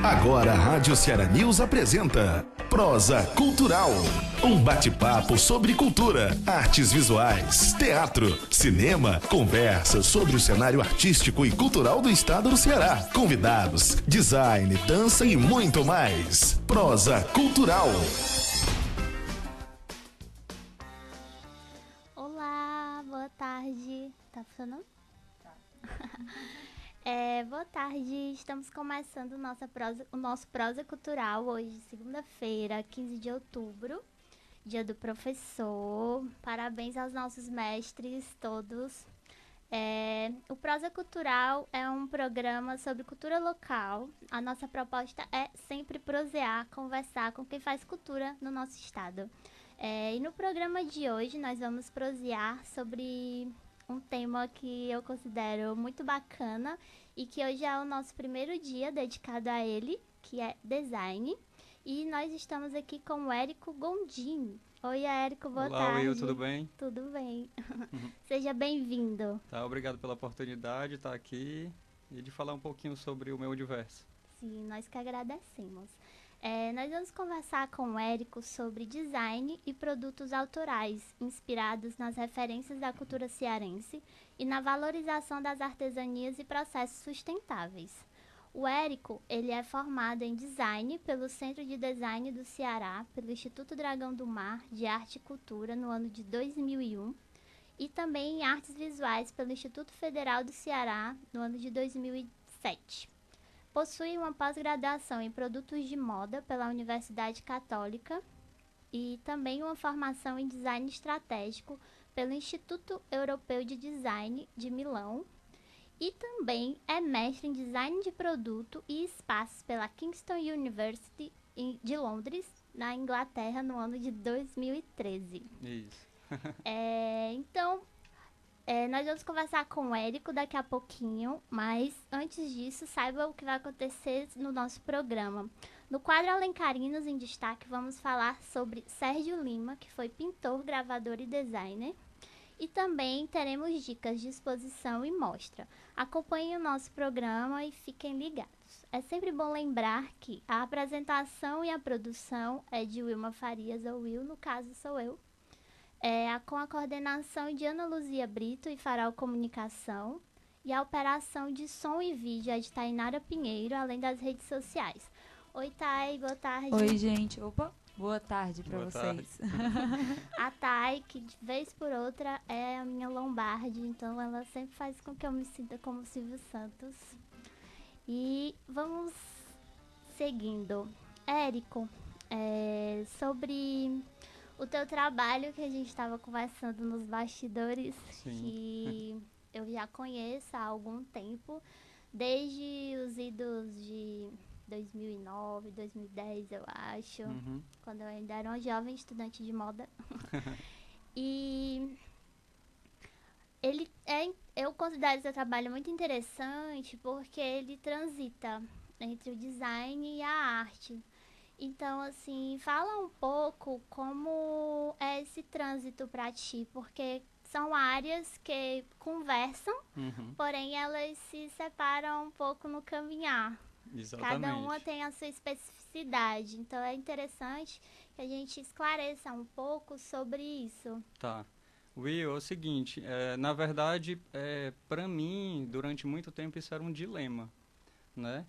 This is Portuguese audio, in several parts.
Agora a Rádio Ceará News apresenta Prosa Cultural. Um bate-papo sobre cultura, artes visuais, teatro, cinema, conversas sobre o cenário artístico e cultural do estado do Ceará. Convidados, design, dança e muito mais. Prosa Cultural. Olá, boa tarde. Tá funcionando? Tá. Boa tarde, estamos começando o nosso Prosa Cultural hoje, segunda-feira, 15 de outubro, dia do professor. Parabéns aos nossos mestres todos. O Prosa Cultural é um programa sobre cultura local. A nossa proposta é sempre prosear, conversar com quem faz cultura no nosso estado. E no programa de hoje nós vamos prosear sobre um tema que eu considero muito bacana e que hoje é o nosso primeiro dia dedicado a ele, que é design. E nós estamos aqui com o Érico Gondim. Oi, Érico, boa tarde. Olá, Will, tudo bem? Tudo bem. Seja bem-vindo. Tá, obrigado pela oportunidade de estar aqui e de falar um pouquinho sobre o meu universo. Sim, nós que agradecemos. Nós vamos conversar com o Érico sobre design e produtos autorais, inspirados nas referências da cultura cearense e na valorização das artesanias e processos sustentáveis. O Érico, ele é formado em design pelo Centro de Design do Ceará, pelo Instituto Dragão do Mar de Arte e Cultura no ano de 2001 e também em artes visuais pelo Instituto Federal do Ceará no ano de 2007. Possui uma pós-graduação em produtos de moda pela Universidade Católica e também uma formação em design estratégico pelo Instituto Europeu de Design de Milão e também é mestre em design de produto e espaços pela Kingston University de Londres, na Inglaterra, no ano de 2013. Isso. Nós vamos conversar com o Érico daqui a pouquinho, mas antes disso, saiba o que vai acontecer no nosso programa. No quadro Alencarinos em Destaque, vamos falar sobre Sérgio Lima, que foi pintor, gravador e designer. E também teremos dicas de exposição e mostra. Acompanhem o nosso programa e fiquem ligados. É sempre bom lembrar que a apresentação e a produção é de Wilma Farias, ou Will, no caso sou eu. Com a coordenação de Ana Luzia Brito e Farol Comunicação, e a operação de som e vídeo é de Tainara Pinheiro, além das redes sociais. Oi, Thay, boa tarde. Oi, gente. Opa, boa tarde para vocês. A Thay, que de vez por outra é a minha lombarde, então ela sempre faz com que eu me sinta como Silvio Santos. E vamos seguindo. Érico, sobre o teu trabalho que a gente estava conversando nos bastidores, Sim. que eu já conheço há algum tempo, desde os idos de 2009, 2010, eu acho, quando eu ainda era uma jovem estudante de moda. E eu considero esse trabalho muito interessante porque ele transita entre o design e a arte. Então, assim, fala um pouco como é esse trânsito para ti, porque são áreas que conversam, porém elas se separam um pouco no caminhar. Exatamente. Cada uma tem a sua especificidade, então é interessante que a gente esclareça um pouco sobre isso. Tá. Will, é o seguinte, na verdade, para mim, durante muito tempo isso era um dilema, né?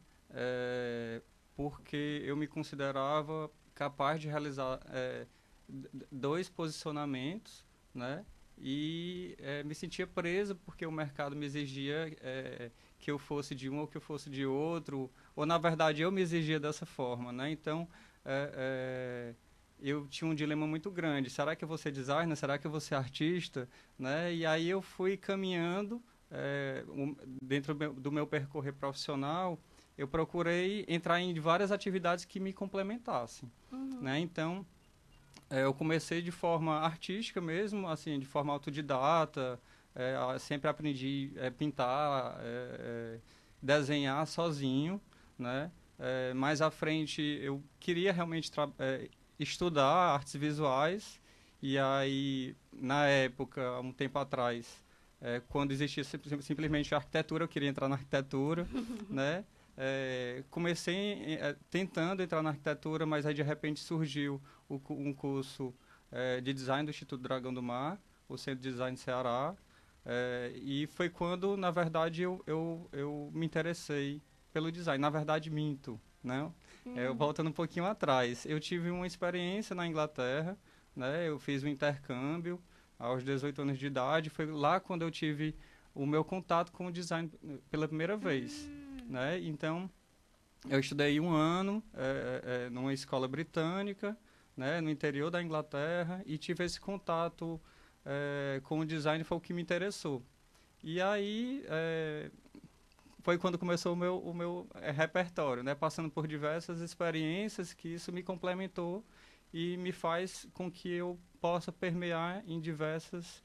Porque eu me considerava capaz de realizar dois posicionamentos, né? E me sentia preso porque o mercado me exigia que eu fosse de um ou que eu fosse de outro, ou na verdade eu me exigia dessa forma, né? Então, eu tinha um dilema muito grande. Será que eu vou ser designer? Será que eu vou ser artista? Né? E aí eu fui caminhando dentro do meu percorrer profissional. Eu procurei entrar em várias atividades que me complementassem, né? Então, eu comecei de forma artística mesmo, assim, de forma autodidata, sempre aprendi a pintar, desenhar sozinho, né? Mais à frente, eu queria realmente estudar artes visuais, e aí, na época, há um tempo atrás, quando existia simplesmente arquitetura, eu queria entrar na arquitetura, né? comecei tentando entrar na arquitetura, mas aí de repente surgiu um curso de design do Instituto Dragão do Mar, o Centro de Design Ceará, e foi quando, na verdade, eu me interessei pelo design. Na verdade, minto, né? Voltando um pouquinho atrás, eu tive uma experiência na Inglaterra, né? Eu fiz um intercâmbio aos 18 anos de idade, foi lá quando eu tive o meu contato com o design pela primeira vez, né? Então, eu estudei um ano numa escola britânica, né, no interior da Inglaterra, e tive esse contato com o design, foi o que me interessou. E aí foi quando começou o meu repertório, né, passando por diversas experiências, que isso me complementou e me faz com que eu possa permear em diversas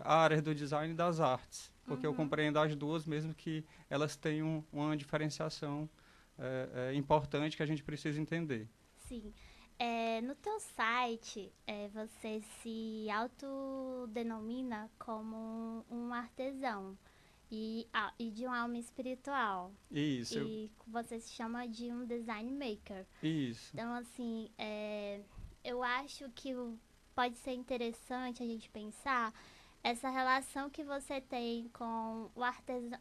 áreas do design e das artes, porque eu compreendo as duas, mesmo que elas tenham uma diferenciação importante que a gente precisa entender. Sim. No teu site, você se autodenomina como um artesão e de uma alma espiritual. Isso. E você se chama de um design maker. Isso. Então, assim, eu acho que pode ser interessante a gente pensar essa relação que você tem com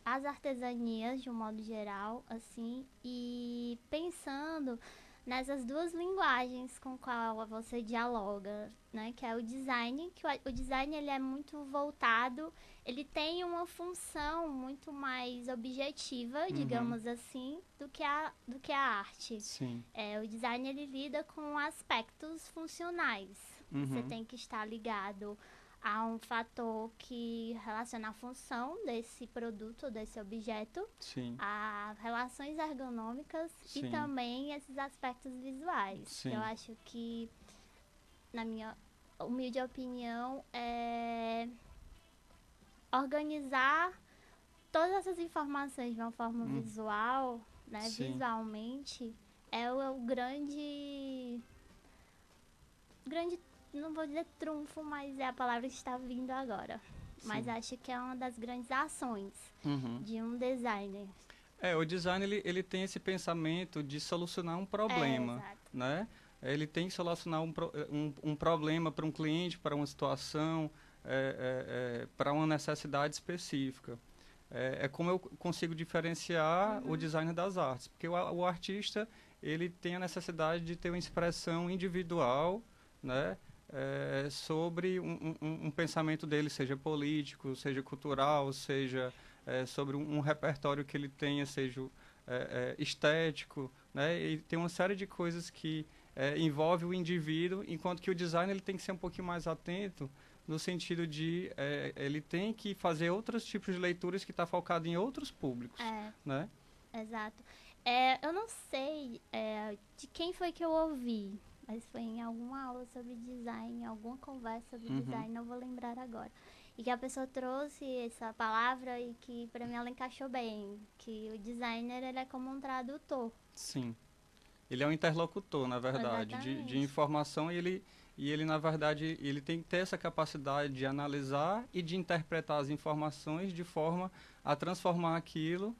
as artesanias, de um modo geral, assim, e pensando nessas duas linguagens com qual você dialoga, né? Que é o design, que o design ele é muito voltado, ele tem uma função muito mais objetiva, digamos assim, do que a arte. Sim. O design ele lida com aspectos funcionais. Você tem que estar ligado a um fator que relaciona a função desse produto, desse objeto, Sim. a relações ergonômicas Sim. e também esses aspectos visuais. Sim. Eu acho que, na minha humilde opinião, organizar todas essas informações de uma forma visual, né, Sim. visualmente, é o grande, não vou dizer trunfo, mas é a palavra que está vindo agora. Sim. Mas acho que é uma das grandes ações de um designer. O design ele tem esse pensamento de solucionar um problema, Exato. né? Ele tem que solucionar um problema para um cliente, para uma situação, para uma necessidade específica. É como eu consigo diferenciar o design das artes, porque o artista ele tem a necessidade de ter uma expressão individual, né? Sobre um pensamento dele, seja político, seja cultural, seja sobre um repertório que ele tenha, seja estético, né? E tem uma série de coisas que envolve o indivíduo, enquanto que o design ele tem que ser um pouquinho mais atento, no sentido de ele tem que fazer outros tipos de leituras que está focado em outros públicos, né? Exato. Eu não sei de quem foi que eu ouvi, mas foi em alguma aula sobre design, em alguma conversa sobre design, não vou lembrar agora. E que a pessoa trouxe essa palavra e que para mim ela encaixou bem, que o designer ele é como um tradutor. Sim. Ele é um interlocutor, na verdade, de informação, e ele, na verdade, ele tem que ter essa capacidade de analisar e de interpretar as informações de forma a transformar aquilo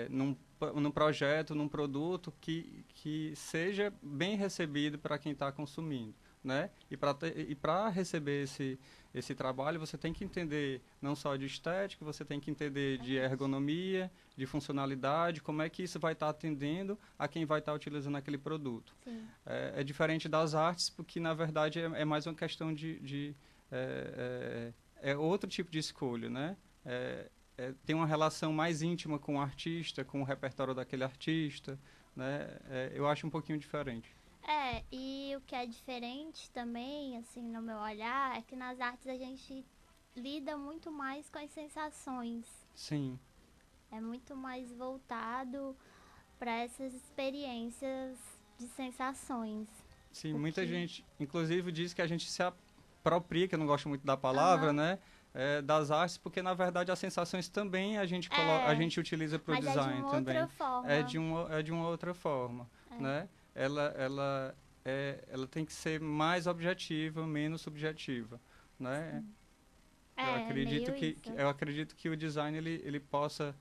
num projeto, num produto que seja bem recebido para quem está consumindo, né? E para receber esse trabalho, você tem que entender não só de estética, você tem que entender de ergonomia, de funcionalidade, como é que isso vai estar atendendo a quem vai estar utilizando aquele produto. Sim. É diferente das artes, porque, na verdade, é mais uma questão é outro tipo de escolha, né? Tem uma relação mais íntima com o artista, com o repertório daquele artista, né? Eu acho um pouquinho diferente. E o que é diferente também, assim, no meu olhar, é que nas artes a gente lida muito mais com as sensações. Sim. É muito mais voltado para essas experiências de sensações. Sim, muita gente, inclusive, diz que a gente se apropria, que eu não gosto muito da palavra, né? Das artes, porque, na verdade, as sensações também a gente utiliza para o design também. É de uma outra forma, né? Ela tem que ser mais objetiva, menos subjetiva, né? Eu acredito que o design ele possa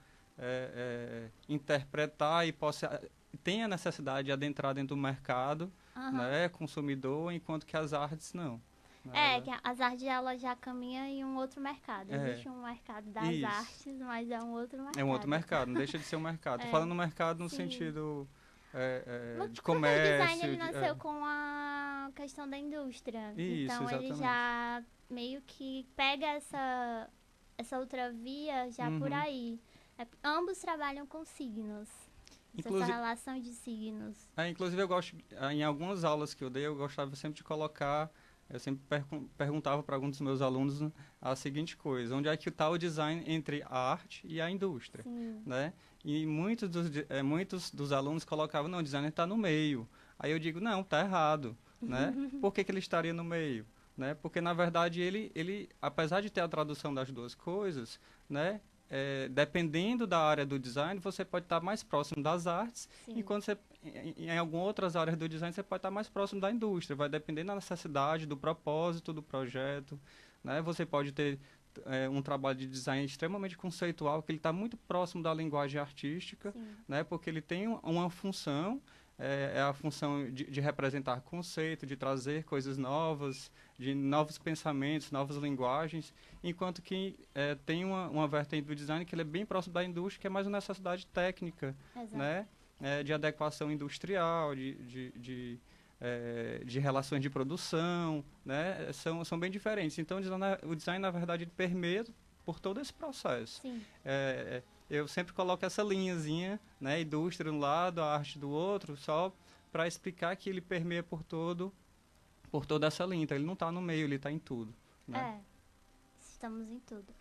interpretar e tem a necessidade de adentrar dentro do mercado, né, consumidor, enquanto que as artes não. Né? Que as artes elas já caminham em um outro mercado. Existe um mercado das artes, mas é um outro mercado. É um outro mercado, não deixa de ser um mercado. Tô falando no mercado no sentido de comércio. O design ele nasceu com a questão da indústria. Isso, então exatamente. ele já meio que pega essa outra via já por aí. Ambos trabalham com signos. Essa relação de signos. Inclusive, eu gosto, em algumas aulas que eu dei, eu gostava sempre de colocar, eu sempre perguntava para alguns dos meus alunos a seguinte coisa: onde é que está o design entre a arte e a indústria? Né? E muitos dos alunos colocavam, não, o design está no meio. Aí eu digo, não, está errado. Né? Por que ele estaria no meio? Né? Porque, na verdade, ele, apesar de ter a tradução das duas coisas, né, dependendo da área do design, você pode estar mais próximo das artes, enquanto em algumas outras áreas do design você pode estar mais próximo da indústria. Vai depender da necessidade, do propósito do projeto. Né? Você pode ter um trabalho de design extremamente conceitual, que ele está muito próximo da linguagem artística, né? Porque ele tem uma função, a função de representar conceito, de trazer coisas novas, de novos pensamentos, novas linguagens, enquanto que tem uma vertente do design que ele é bem próximo da indústria, que é mais uma necessidade técnica, né? De adequação industrial, de relações de produção, né? São bem diferentes. Então, o design, na verdade, permeia por todo esse processo. Eu sempre coloco essa linhazinha, né? Indústria de um lado, a arte do outro, só para explicar que ele permeia por toda essa linha. Então, ele não está no meio, ele está em tudo. Né? Estamos em tudo.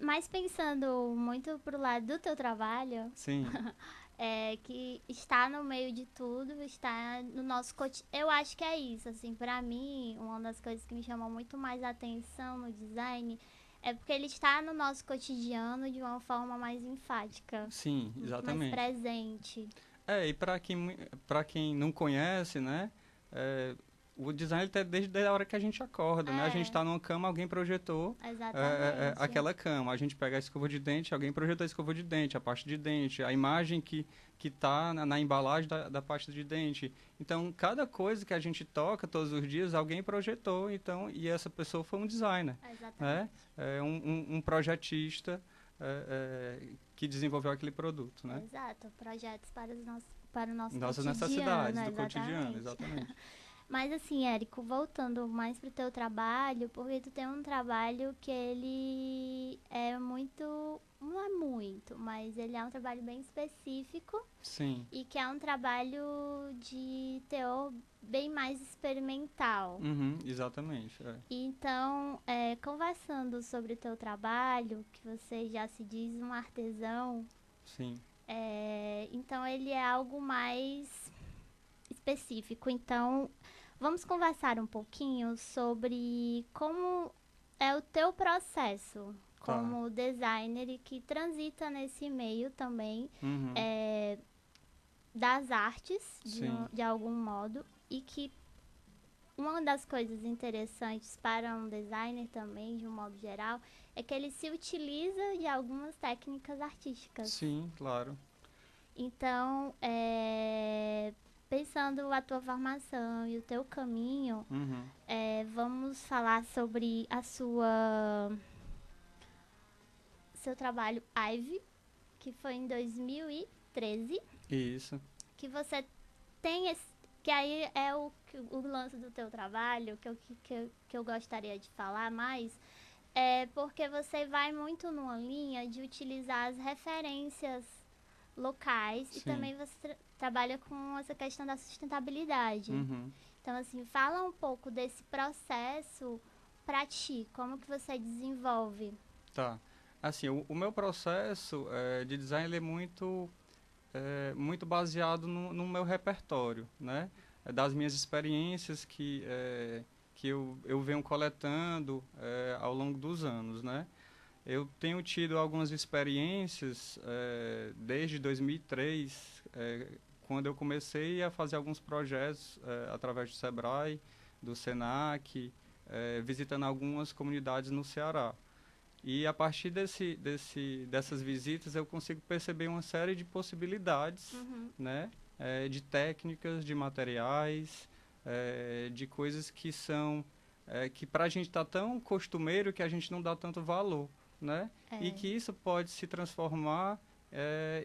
Mas pensando muito pro lado do teu trabalho... Sim. Que está no meio de tudo, está no nosso cotidiano. Eu acho que é isso, assim, pra mim, uma das coisas que me chamou muito mais a atenção no design é porque ele está no nosso cotidiano de uma forma mais enfática. Sim, exatamente. Mais presente. E para quem não conhece, né, o design está desde a hora que a gente acorda, né? A gente está numa cama, alguém projetou aquela cama. A gente pega a escova de dente, alguém projetou a escova de dente, a pasta de dente, a imagem que está na embalagem da pasta de dente. Então, cada coisa que a gente toca todos os dias, alguém projetou, então, e essa pessoa foi um designer. Exatamente. Um projetista que desenvolveu aquele produto, né? Exato, projetos para o nosso Nossas cotidiano. necessidades do cotidiano, exatamente. Mas assim, Érico, voltando mais pro teu trabalho, porque tu tem um trabalho que ele é muito, não é muito, mas ele é um trabalho bem específico. Sim. E que é um trabalho de teor bem mais experimental. Exatamente. Então, conversando sobre o teu trabalho, que você já se diz um artesão. Sim. Então, ele é algo mais específico. Então, vamos conversar um pouquinho sobre como é o teu processo como designer e que transita nesse meio também das artes, de algum modo, e que uma das coisas interessantes para um designer também, de um modo geral, é que ele se utiliza de algumas técnicas artísticas. Sim, claro. Então, pensando a tua formação e o teu caminho, vamos falar sobre seu trabalho Ivy, que foi em 2013. Isso. Que você tem que aí é o lance do teu trabalho, que eu gostaria de falar mais, porque você vai muito numa linha de utilizar as referências locais. Sim. E também você trabalha com essa questão da sustentabilidade. Então, assim, fala um pouco desse processo para ti, como que você desenvolve. Tá. Assim, o meu processo de design ele é muito baseado no meu repertório, né? Das minhas experiências que eu venho coletando ao longo dos anos, né? Eu tenho tido algumas experiências desde 2003, quando eu comecei a fazer alguns projetos através do Sebrae, do Senac, visitando algumas comunidades no Ceará. E a partir dessas visitas eu consigo perceber uma série de possibilidades, né? De técnicas, de materiais, de coisas que são que para a gente está tão costumeiro que a gente não dá tanto valor, né? E que isso pode se transformar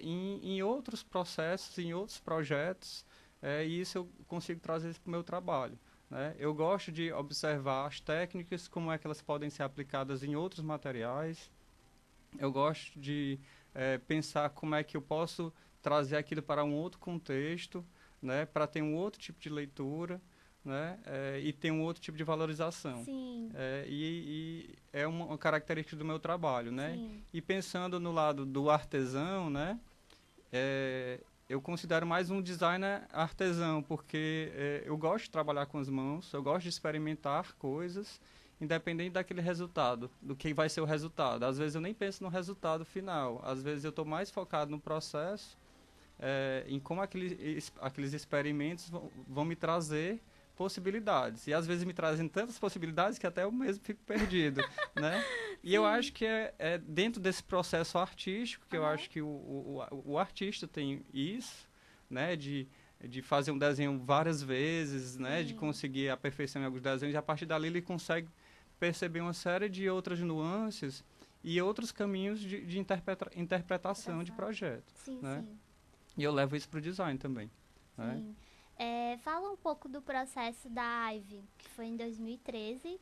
em outros processos, em outros projetos, e isso eu consigo trazer para o meu trabalho. Né? Eu gosto de observar as técnicas, como é que elas podem ser aplicadas em outros materiais. Eu gosto de pensar como é que eu posso trazer aquilo para um outro contexto, né? Para ter um outro tipo de leitura, né? E ter um outro tipo de valorização. Sim. E é uma característica do meu trabalho. Né? Sim. E pensando no lado do artesão, né? Eu considero mais um designer artesão, porque eu gosto de trabalhar com as mãos, eu gosto de experimentar coisas, independente daquele resultado, do que vai ser o resultado. Às vezes eu nem penso no resultado final, às vezes eu estou mais focado no processo, em como aqueles experimentos vão me trazer possibilidades. E às vezes me trazem tantas possibilidades que até eu mesmo fico perdido, né? E eu acho que é dentro desse processo artístico que eu acho que o artista tem isso, né? De fazer um desenho várias vezes, né? De conseguir a perfeição em alguns desenhos. E a partir dali ele consegue perceber uma série de outras nuances e outros caminhos de interpretação de projeto. Sim, né? sim. E eu levo isso para o design também. Né? Sim. Fala um pouco do processo da Ivy, que foi em 2013,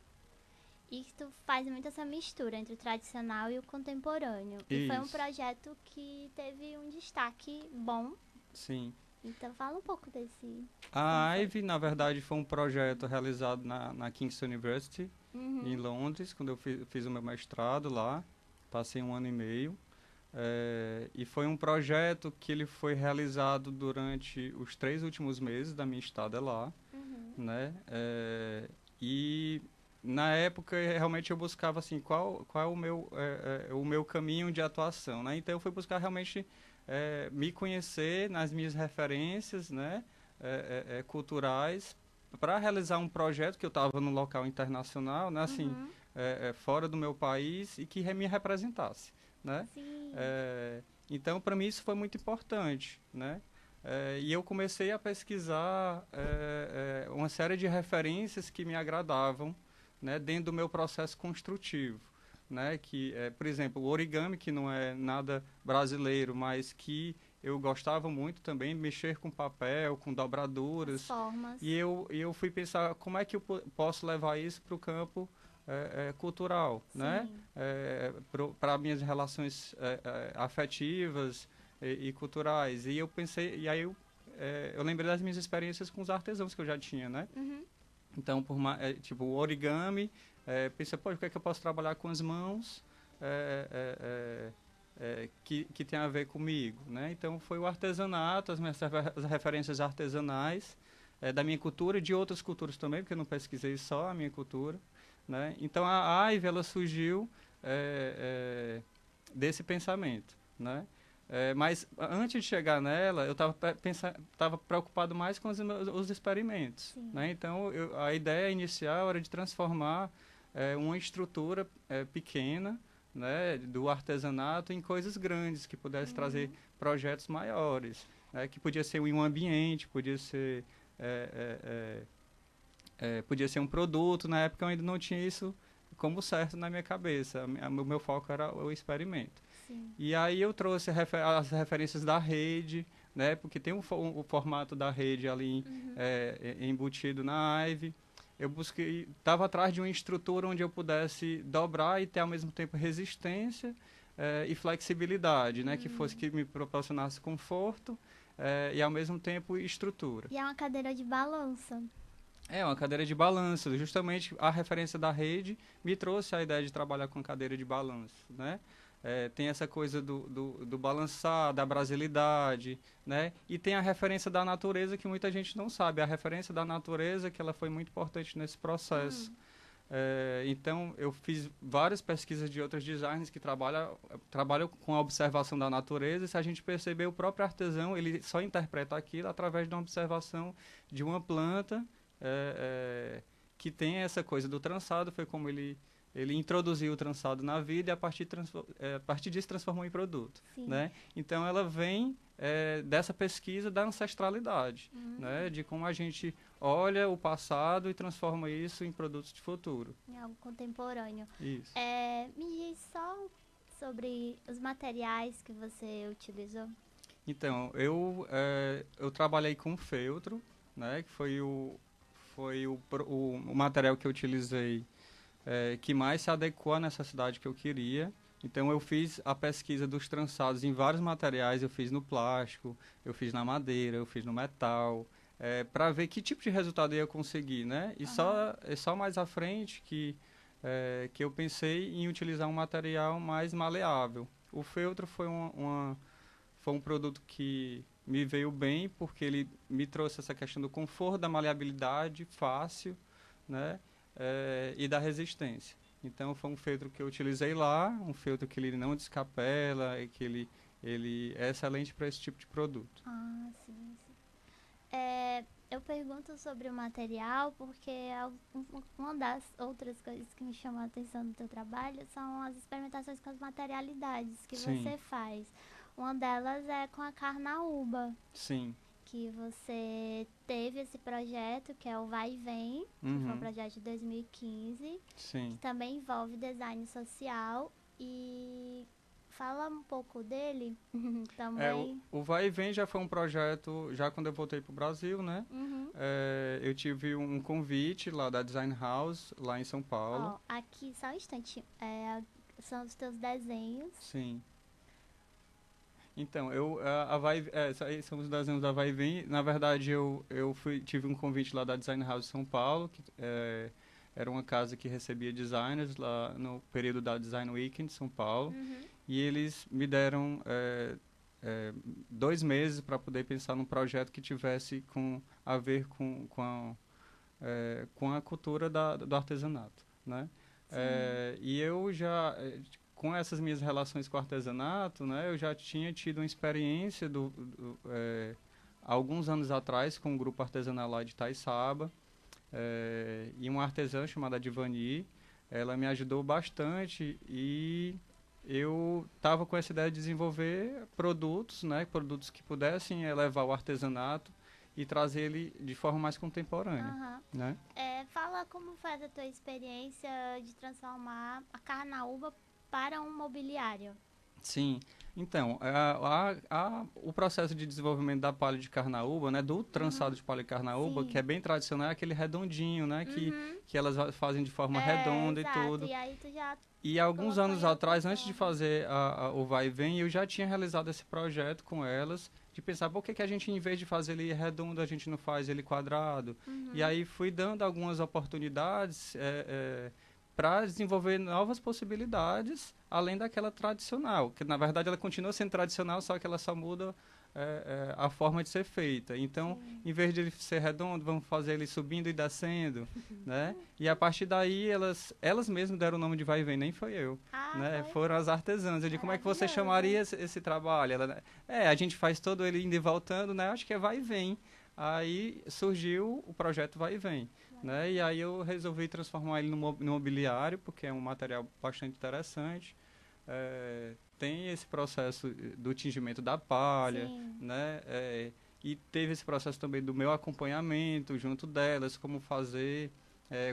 e que tu faz muito essa mistura entre o tradicional e o contemporâneo. E foi um projeto que teve um destaque bom. Sim. Então fala um pouco desse... A Ivy, na verdade, foi um projeto realizado na Kingston University, em Londres, quando eu fiz o meu mestrado lá. Passei 1 ano e meio. E foi um projeto que ele foi realizado durante os 3 últimos meses da minha estada lá, né? E na época realmente eu buscava assim qual é o meu caminho de atuação, né? Então eu fui buscar realmente me conhecer nas minhas referências, né? Culturais, para realizar um projeto que eu estava no local internacional, né? Assim, fora do meu país, e que me representasse. Né? Então, para mim, isso foi muito importante. Né? E eu comecei a pesquisar uma série de referências que me agradavam, né, dentro do meu processo construtivo. Né? Que, por exemplo, o origami, que não é nada brasileiro, mas que eu gostava muito também, mexer com papel, com dobraduras. As formas. E eu fui pensar como é que eu posso levar isso para o campo cultural, né? Para minhas relações afetivas e culturais. E eu pensei, e aí eu lembrei das minhas experiências com os artesãos que eu já tinha, né? Então, tipo, o origami, pensei, pô, o que é que eu posso trabalhar com as mãos que tem a ver comigo, né? Então, foi o artesanato, as minhas referências artesanais da minha cultura e de outras culturas também, porque eu não pesquisei só a minha cultura. Né? Então, a Ivy, ela surgiu desse pensamento. Né? Mas, antes de chegar nela, eu estava preocupado mais com os experimentos. Né? Então, a ideia inicial era de transformar uma estrutura pequena, né, do artesanato em coisas grandes, que pudesse trazer projetos maiores. Né? Que podia ser um ambiente, podia ser... podia ser um produto. Na época eu ainda não tinha isso como certo na minha cabeça. O meu foco era o experimento. Sim. E aí eu trouxe as referências da rede, né? Porque tem o formato da rede ali embutido na Ivy. Eu estava atrás de uma estrutura onde eu pudesse dobrar e ter ao mesmo tempo resistência e flexibilidade, né? Que me proporcionasse conforto e ao mesmo tempo estrutura. E é uma cadeira de balança. É uma cadeira de balanço. Justamente a referência da rede me trouxe a ideia de trabalhar com cadeira de balanço, né? Tem essa coisa do balançar, da brasilidade, né? E tem a referência da natureza que muita gente não sabe. A referência da natureza que ela foi muito importante nesse processo. Então, eu fiz várias pesquisas de outros designers que trabalham com a observação da natureza. E se a gente perceber, o próprio artesão, ele só interpreta aquilo através de uma observação de uma planta que tem essa coisa do trançado. Foi como ele ele introduziu o trançado na vida e a partir disso transformou em produto, né? Então ela vem dessa pesquisa da ancestralidade, né? De como a gente olha o passado e transforma isso em produtos de futuro. Em algo contemporâneo. Isso. Me diz só sobre os materiais que você utilizou. Então, eu trabalhei com feltro, né? Que foi o material que eu utilizei que mais se adequou à necessidade que eu queria. Então, eu fiz a pesquisa dos trançados em vários materiais. Eu fiz no plástico, eu fiz na madeira, eu fiz no metal, para ver que tipo de resultado eu ia conseguir, né? E só mais à frente que eu pensei em utilizar um material mais maleável. O feltro foi um produto que me veio bem, porque ele me trouxe essa questão do conforto, da maleabilidade fácil, né? E da resistência. Então, foi um feltro que eu utilizei lá, um feltro que ele não descapela, e que ele é excelente para esse tipo de produto. Ah, sim. Eu pergunto sobre o material porque uma das outras coisas que me chamou a atenção no teu trabalho são as experimentações com as materialidades que você faz. Uma delas é com a carnaúba. Sim. Que você teve esse projeto, que é o Vai e Vem, que foi um projeto de 2015. Sim. Que também envolve design social. E fala um pouco dele também. O Vai e Vem já foi um projeto, já quando eu voltei para o Brasil, né? Eu tive um convite lá da Design House, lá em São Paulo. Aqui, só um instante, são os teus desenhos. Sim. Então, são os desenhos da Vai e Vem. Na verdade, eu tive um convite lá da Design House de São Paulo, que era uma casa que recebia designers lá no período da Design Week de São Paulo. E eles me deram 2 meses para poder pensar num projeto que tivesse a ver com a cultura do artesanato, né? E eu já... com essas minhas relações com o artesanato, né, eu já tinha tido uma experiência alguns anos atrás com um grupo artesanal lá de Itaiçaba, e uma artesã chamada Divani, ela me ajudou bastante e eu estava com essa ideia de desenvolver produtos, né, produtos que pudessem elevar o artesanato e trazer ele de forma mais contemporânea, né? Fala como foi a tua experiência de transformar a carnaúba para um mobiliário. Sim. Então, o processo de desenvolvimento da palha de carnaúba, né, do trançado de palha de carnaúba, que é bem tradicional, é aquele redondinho, né, que elas fazem de forma redonda exato. e tudo. E aí tu já alguns anos atrás, antes de fazer o Vai e Vem, eu já tinha realizado esse projeto com elas, de pensar, por que a gente, em vez de fazer ele redondo, a gente não faz ele quadrado? E aí fui dando algumas oportunidades para desenvolver novas possibilidades, além daquela tradicional, que na verdade ela continua sendo tradicional, só que ela só muda a forma de ser feita. Então, em vez de ele ser redondo, vamos fazer ele subindo e descendo, né? E a partir daí, elas mesmas deram o nome de Vai e Vem, nem foi eu, né? Foram as artesãs. Eu digo, como é que você chamaria esse trabalho? Ela, a gente faz todo ele indo e voltando, né? Acho que é Vai e Vem. Aí surgiu o projeto Vai e Vem, né? E aí eu resolvi transformar ele no mobiliário, porque é um material bastante interessante. Tem esse processo do tingimento da palha, né? E teve esse processo também do meu acompanhamento junto delas, como fazer,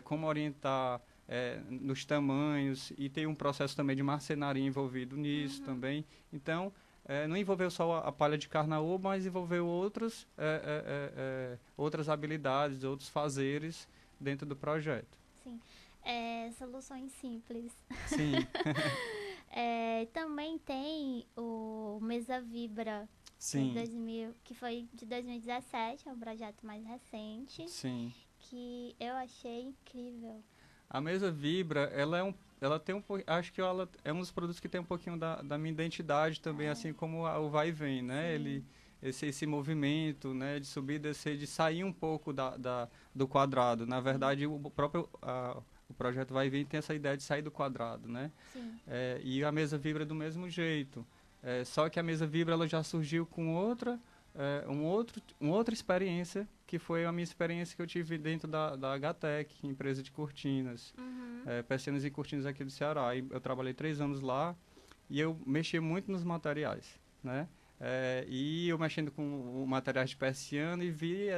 como orientar nos tamanhos, e tem um processo também de marcenaria envolvido nisso também. Então, não envolveu só a palha de carnaúba, mas envolveu outras habilidades, outros fazeres dentro do projeto. Sim. Soluções simples. Sim. Também tem o Mesa Vibra, que foi de 2017, é um projeto mais recente. Sim. Que eu achei incrível. A Mesa Vibra, ela tem acho que ela é um dos produtos que tem um pouquinho da minha identidade também, assim como o Vai e Vem, né? Esse movimento, né, de subir e descer, de sair um pouco do quadrado. Na verdade, o projeto Vai e Vem tem essa ideia de sair do quadrado, né? E a Mesa Vibra do mesmo jeito. Só que a Mesa Vibra ela já surgiu com outra uma outra experiência, que foi a minha experiência que eu tive dentro da HTEC, empresa de cortinas, persianas e cortinas aqui do Ceará. E eu trabalhei 3 anos lá e eu mexia muito nos materiais, né? E eu mexendo com materiais de persiana e vi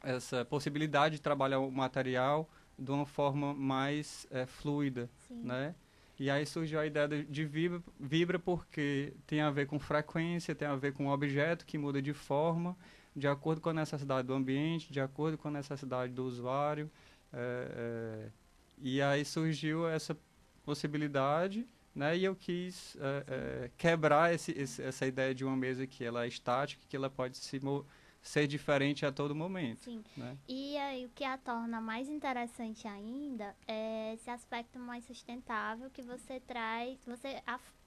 essa possibilidade de trabalhar o material de uma forma mais fluida, Sim. né? E aí surgiu a ideia de vibra porque tem a ver com frequência, tem a ver com objeto que muda de forma, de acordo com a necessidade do ambiente, de acordo com a necessidade do usuário. E aí surgiu essa possibilidade, né? E eu quis quebrar essa ideia de uma mesa que ela é estática, que ela pode ser diferente a todo momento. Sim. Né? E aí, o que a torna mais interessante ainda é esse aspecto mais sustentável que você traz,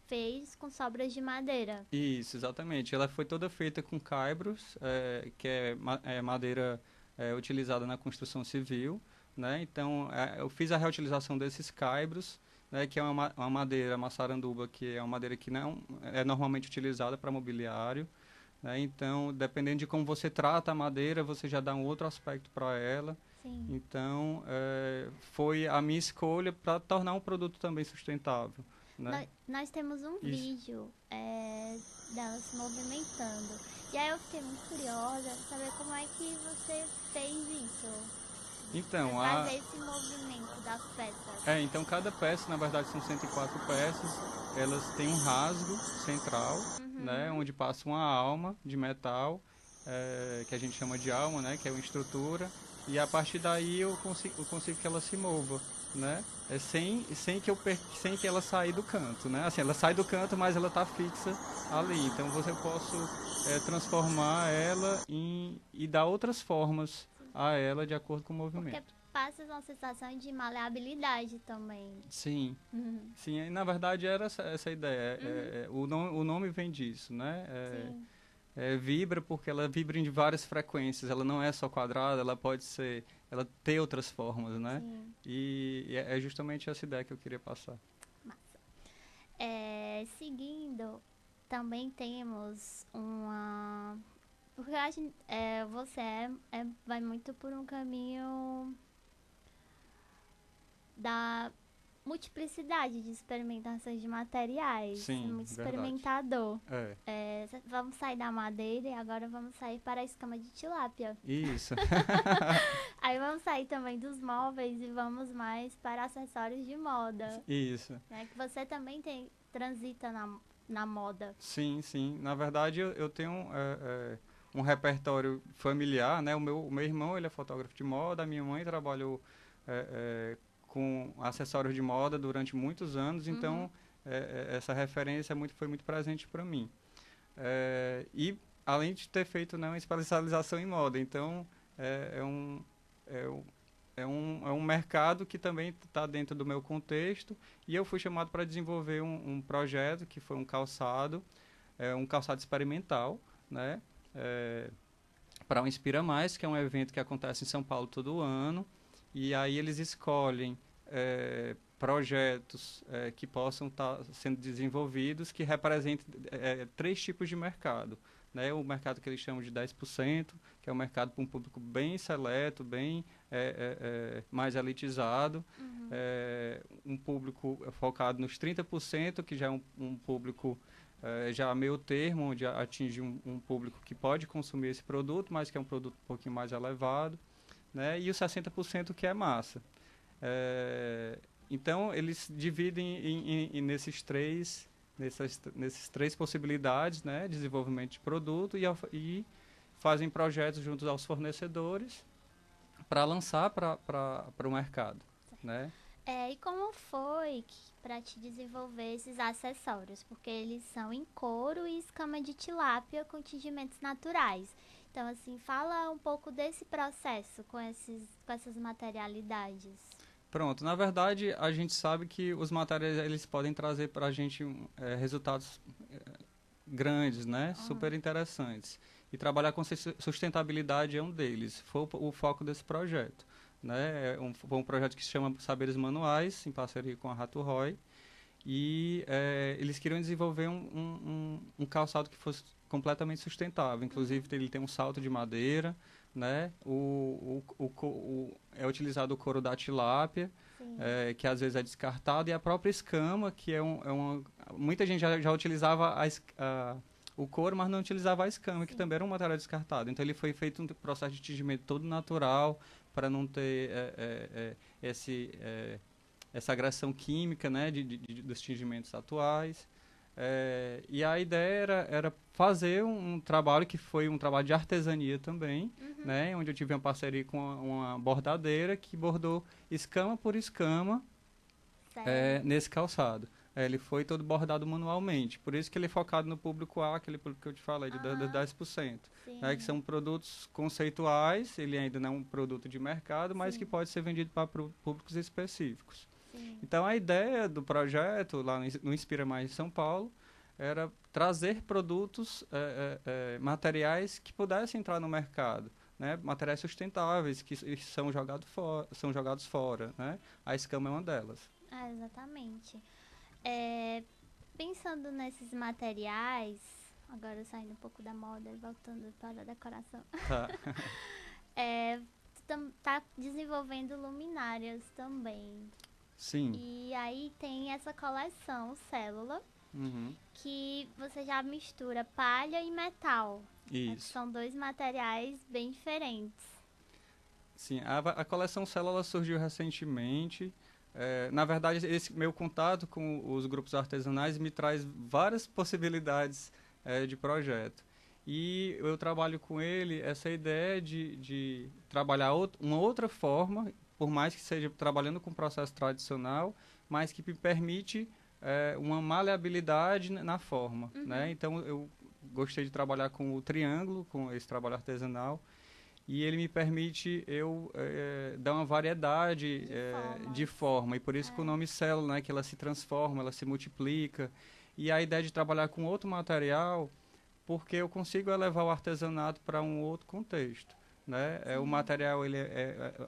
fez com sobras de madeira. Isso, exatamente. Ela foi toda feita com caibros, que é madeira utilizada na construção civil, né? Então, eu fiz a reutilização desses caibros, né? Que é uma madeira, maçaranduba, que é uma madeira que não é normalmente utilizada para mobiliário. Né? Então, dependendo de como você trata a madeira, você já dá um outro aspecto para ela. Sim. Então, foi a minha escolha para tornar um produto também sustentável. Né? Nós temos um vídeo dela se movimentando. E aí eu fiquei muito curiosa de saber como é que você fez isso. Então, fazer esse movimento das peças. Então cada peça, na verdade, são 104 peças. Elas têm um rasgo central, né, onde passa uma alma de metal, que a gente chama de alma, né, que é uma estrutura. E a partir daí eu consigo que ela se mova, né, sem que ela saia do canto, né. Assim, ela sai do canto, mas ela está fixa ali. Então eu posso transformar ela e dar outras formas a ela de acordo com o movimento. Porque passa uma sensação de maleabilidade também. Sim, sim. E, na verdade era essa ideia. O nome vem disso, né? Vibra porque ela vibra em várias frequências. Ela não é só quadrada, ela tem outras formas, né? Sim. E é justamente essa ideia que eu queria passar. Massa. Seguindo, também temos uma... Porque eu acho, você vai muito por um caminho da multiplicidade de experimentações de materiais. Sim, muito verdade. Experimentador. Vamos sair da madeira e agora vamos sair para a escama de tilápia. Isso. Aí vamos sair também dos móveis e vamos mais para acessórios de moda. Isso. Né? Que você também transita na moda. Sim, sim. Na verdade, eu tenho um repertório familiar, né? O meu irmão, ele é fotógrafo de moda, a minha mãe trabalhou com acessórios de moda durante muitos anos, então essa referência foi muito presente para mim. E além de ter feito, né, uma especialização em moda, então é um mercado que também está dentro do meu contexto, e eu fui chamado para desenvolver um projeto que foi um calçado experimental, né? Para o Inspira Mais, que é um evento que acontece em São Paulo todo ano, e aí eles escolhem projetos que possam estar sendo desenvolvidos que representem 3 tipos de mercado. Né? O mercado que eles chamam de 10%, que é um mercado para um público bem seleto, bem mais elitizado, um público focado nos 30%, que já é um público já meio termo, onde atinge um público que pode consumir esse produto, mas que é um produto um pouquinho mais elevado, né? E os 60% que é massa. Então, eles dividem nessas três possibilidades, né? Desenvolvimento de produto e fazem projetos junto aos fornecedores para lançar para o mercado, né? E como foi para te desenvolver esses acessórios? Porque eles são em couro e escama de tilápia com tingimentos naturais. Então, assim, fala um pouco desse processo com essas materialidades. Pronto, na verdade, a gente sabe que os materiais eles podem trazer para a gente resultados grandes, né? Super interessantes. E trabalhar com sustentabilidade é um deles. Foi o foco desse projeto. Né? Foi um projeto que se chama Saberes Manuais, em parceria com a Rato Roy. E eles queriam desenvolver um calçado que fosse completamente sustentável. Inclusive, ele tem um salto de madeira, né? É utilizado o couro da tilápia, que às vezes é descartado, e a própria escama, que muita gente já utilizava o couro, mas não utilizava a escama, que também era um material descartado. Então, ele foi feito um processo de tingimento todo natural, para não ter essa agressão química, né, dos tingimentos atuais. E a ideia era fazer um trabalho que foi um trabalho de artesania também, né, onde eu tive uma parceria com uma bordadeira que bordou escama por escama nesse calçado. Ele foi todo bordado manualmente, por isso que ele é focado no público A, aquele público que eu te falei, de 10%. Que são produtos conceituais, ele ainda não é um produto de mercado, mas que pode ser vendido para públicos específicos. Então, a ideia do projeto, lá no Inspira Mais São Paulo, era trazer produtos, materiais que pudessem entrar no mercado, né? Materiais sustentáveis, que são jogados fora, né? A escama é uma delas. Exatamente. Pensando nesses materiais, agora saindo um pouco da moda e voltando para a decoração, tu tá desenvolvendo luminárias também. Sim. E aí tem essa coleção Célula, que você já mistura palha e metal. Isso. São dois materiais bem diferentes. Sim, a coleção Célula surgiu recentemente. Na verdade, esse meu contato com os grupos artesanais me traz várias possibilidades de projeto. E eu trabalho com ele essa ideia de trabalhar uma outra forma, por mais que seja trabalhando com processo tradicional, mas que me permite uma maleabilidade na forma. Né? Então, eu gostei de trabalhar com o triângulo, com esse trabalho artesanal, e ele me permite dar uma variedade de forma. E por isso que o nome célula, né, que ela se transforma, ela se multiplica. E a ideia de trabalhar com outro material, porque eu consigo elevar o artesanato para um outro contexto. Né? O material,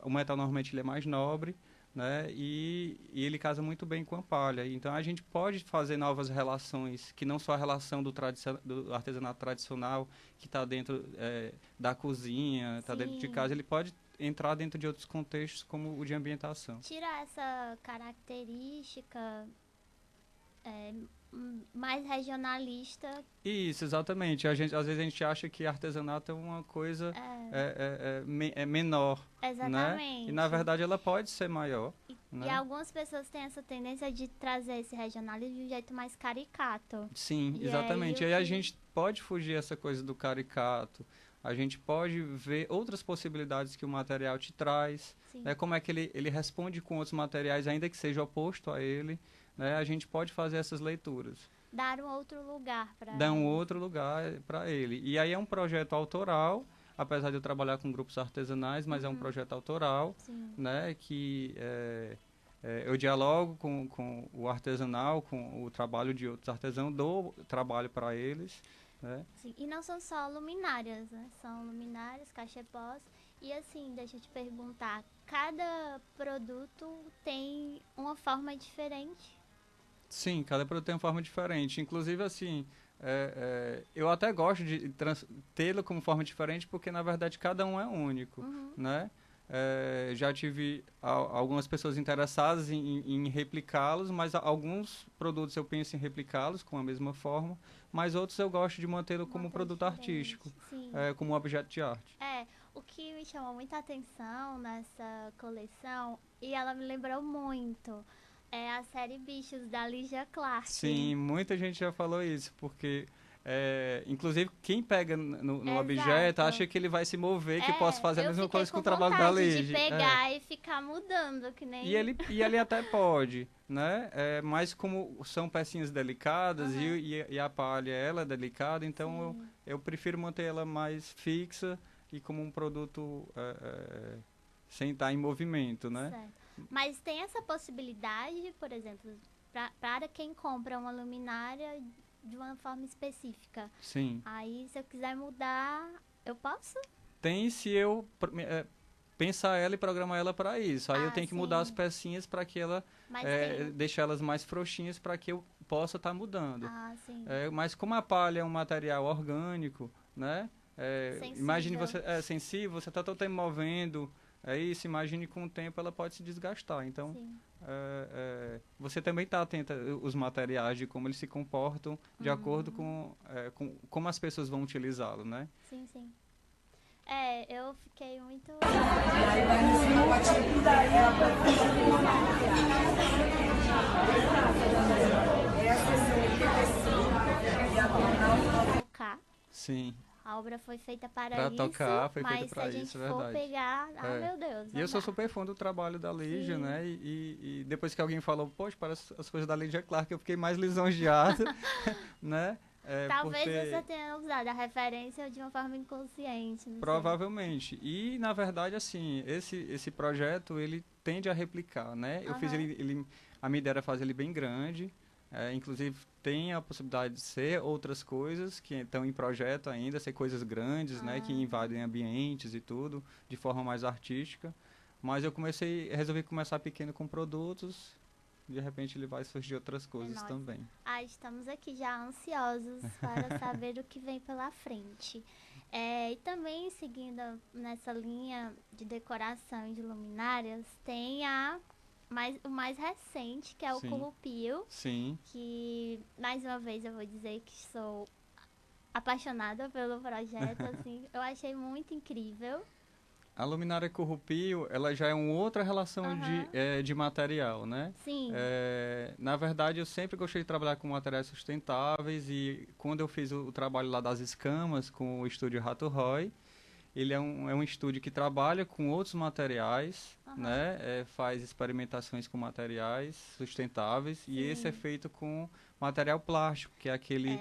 o metal normalmente ele é mais nobre, né? E ele casa muito bem com a palha. Então, a gente pode fazer novas relações, que não só a relação do artesanato tradicional, que está dentro da cozinha, está dentro de casa, ele pode entrar dentro de outros contextos, como o de ambientação. Tira essa característica mais regionalista. Isso, exatamente. Às vezes a gente acha que artesanato é uma coisa menor. Exatamente. Né? E, na verdade, ela pode ser maior. E algumas pessoas têm essa tendência de trazer esse regionalismo de um jeito mais caricato. Sim, exatamente. Aí a gente pode fugir essa coisa do caricato. A gente pode ver outras possibilidades que o material te traz. Né? Como é que ele responde com outros materiais, ainda que seja oposto a ele. Né? A gente pode fazer essas leituras. Dar um outro lugar para ele. Dar um outro lugar para ele. E aí é um projeto autoral, apesar de eu trabalhar com grupos artesanais, mas é um projeto autoral, né? Que eu dialogo com o artesanal, com o trabalho de outros artesãos, dou trabalho para eles. Né? Sim. E não são só luminárias, né? São luminárias, cachepós. E assim, deixa eu te perguntar, cada produto tem uma forma diferente? Sim, cada produto tem uma forma diferente. Inclusive, assim, eu até gosto de tê-lo como forma diferente, porque, na verdade, cada um é único, né? Já tive algumas pessoas interessadas em replicá-los, mas alguns produtos eu penso em replicá-los com a mesma forma, mas outros eu gosto de mantê-lo como produto artístico, como objeto de arte. O que me chamou muita atenção nessa coleção, e ela me lembrou muito, é a série Bichos, da Lígia Clark. Sim, muita gente já falou isso, porque, inclusive, quem pega no objeto acha que ele vai se mover, que posso fazer a mesma coisa com o trabalho da Lígia. De pegar e ficar mudando, que nem... E ele até pode, né? Mas como são pecinhas delicadas e a palha, ela é delicada, então eu prefiro manter ela mais fixa e como um produto sem estar em movimento, né? Certo. Mas tem essa possibilidade, por exemplo, para quem compra uma luminária de uma forma específica. Sim. Aí, se eu quiser mudar, eu posso? Tem, se eu pensar ela e programar ela para isso. Aí eu tenho que mudar as pecinhas para que ela deixar elas mais frouxinhas para que eu possa estar mudando. Ah, sim. Mas como a palha é um material orgânico, né? Imagine você é sensível, você está todo tempo movendo, é isso, imagine com o tempo ela pode se desgastar. Então, você também está atento aos materiais, de como eles se comportam, de acordo com como as pessoas vão utilizá-lo, né? Sim, sim. Eu fiquei muito... tocar. Sim. A obra foi feita para isso, tocar, foi feita mas para se a gente isso, for verdade. pegar... meu Deus. E eu sou super fã do trabalho da Lígia, né? E depois que alguém falou, poxa, parece as coisas da Lígia Clark, eu fiquei mais lisonjeado, né? Talvez você tenha usado a referência de uma forma inconsciente. Provavelmente. E, na verdade, assim, esse projeto, ele tende a replicar, né? Eu fiz a minha ideia era fazer ele bem grande, inclusive tem a possibilidade de ser outras coisas que estão em projeto ainda, ser coisas grandes, né? Que invadem ambientes e tudo, de forma mais artística. Mas eu resolvi começar pequeno com produtos. De repente ele vai surgir outras coisas também. Estamos aqui já ansiosos para saber o que vem pela frente. E também, seguindo nessa linha de decoração e de luminárias, tem o mais recente, que é o Currupio. Sim. Que, mais uma vez, eu vou dizer que sou apaixonada pelo projeto. Assim, eu achei muito incrível. A luminária Currupio, ela já é uma outra relação de material, né? Sim. Na verdade, eu sempre gostei de trabalhar com materiais sustentáveis e quando eu fiz o trabalho lá das escamas com o estúdio Rato Roy, ele é um estúdio que trabalha com outros materiais, né? Faz experimentações com materiais sustentáveis. Sim. E esse é feito com material plástico, que é aquele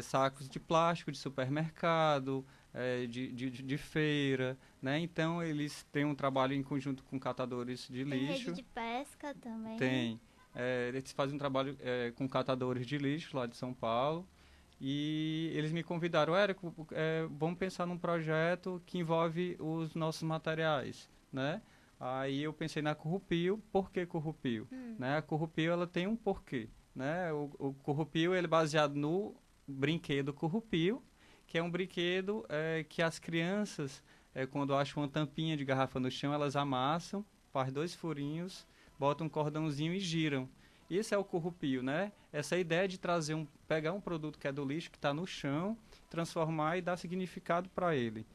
sacos de plástico de supermercado, de feira, né? Então eles têm um trabalho em conjunto com catadores de lixo. Tem rede de pesca também. Tem. Eles fazem um trabalho com catadores de lixo lá de São Paulo. E eles me convidaram, Érico, vamos pensar num projeto que envolve os nossos materiais, né? Aí eu pensei na Currupio. Por que Currupio? Né? A Currupio, ela tem um porquê, né? O Currupio, ele é baseado no brinquedo Currupio, que é um brinquedo que as crianças, quando acham uma tampinha de garrafa no chão, elas amassam, faz 2 furinhos, botam um cordãozinho e giram. Isso é o Currupio, né? Essa ideia de pegar um produto que é do lixo, que está no chão, transformar e dar significado para ele.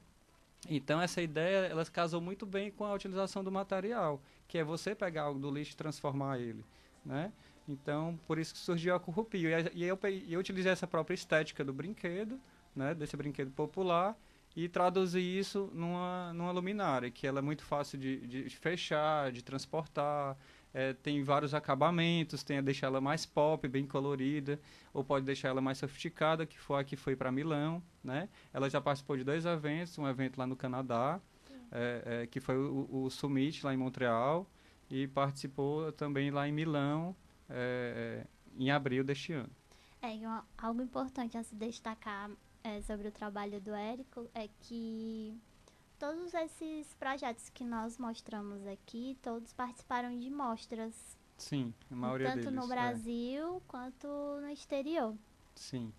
Então, essa ideia, ela casou muito bem com a utilização do material, que é você pegar algo do lixo e transformar ele, né? Então, por isso que surgiu a Currupio. E eu utilizei essa própria estética do brinquedo, né? Desse brinquedo popular, e traduzi isso numa luminária, que ela é muito fácil de fechar, de transportar. Tem vários acabamentos, tem a deixar ela mais pop, bem colorida, ou pode deixar ela mais sofisticada, que foi a que foi para Milão, né? Ela já participou de 2 eventos, um evento lá no Canadá, que foi o Summit lá em Montreal, e participou também lá em Milão, em abril deste ano. Algo importante a se destacar sobre o trabalho do Érico é que todos esses projetos que nós mostramos aqui, todos participaram de mostras. Sim, a maioria deles. Tanto no Brasil quanto no exterior. Sim.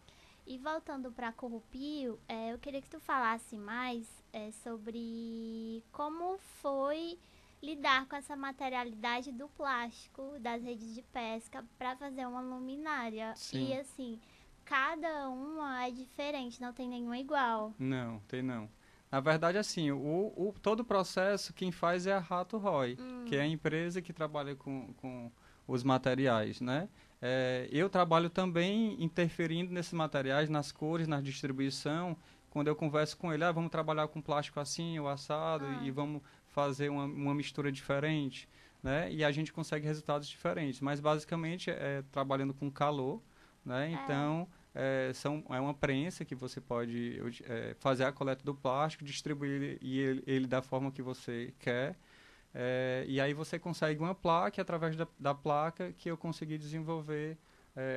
E voltando para Currupio, eu queria que tu falasse mais sobre como foi lidar com essa materialidade do plástico, das redes de pesca, para fazer uma luminária. Sim. E assim, cada uma é diferente, não tem nenhuma igual. Não, tem não. Na verdade, assim, todo o processo quem faz é a Rato Roy, que é a empresa que trabalha com os materiais, né? Eu trabalho também interferindo nesses materiais, nas cores, na distribuição. Quando eu converso com ele, vamos trabalhar com plástico assim, o assado, e vamos fazer uma mistura diferente, né? E a gente consegue resultados diferentes. Mas, basicamente, trabalhando com calor, né? Então... é uma prensa que você pode fazer a coleta do plástico, distribuir ele da forma que você quer. E aí você consegue uma placa, e através da placa que eu consegui desenvolver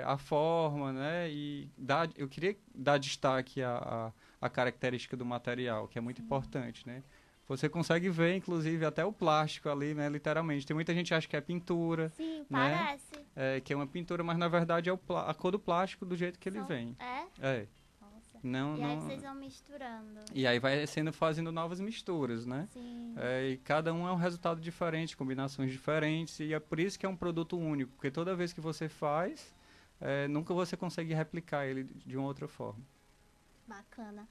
a forma, né? E eu queria dar destaque à característica do material, que é muito importante, né? Você consegue ver, inclusive, até o plástico ali, né? Literalmente. Tem muita gente que acha que é pintura. Sim, né? parece. Que é uma pintura, mas na verdade é a cor do plástico do jeito que ele São- vem. É? É. Nossa. Não, E aí não... vocês vão misturando. E aí vai fazendo novas misturas, né? Sim. E cada um é um resultado diferente, combinações diferentes, e é por isso que é um produto único, porque toda vez que você faz, nunca você consegue replicar ele de uma outra forma. Bacana.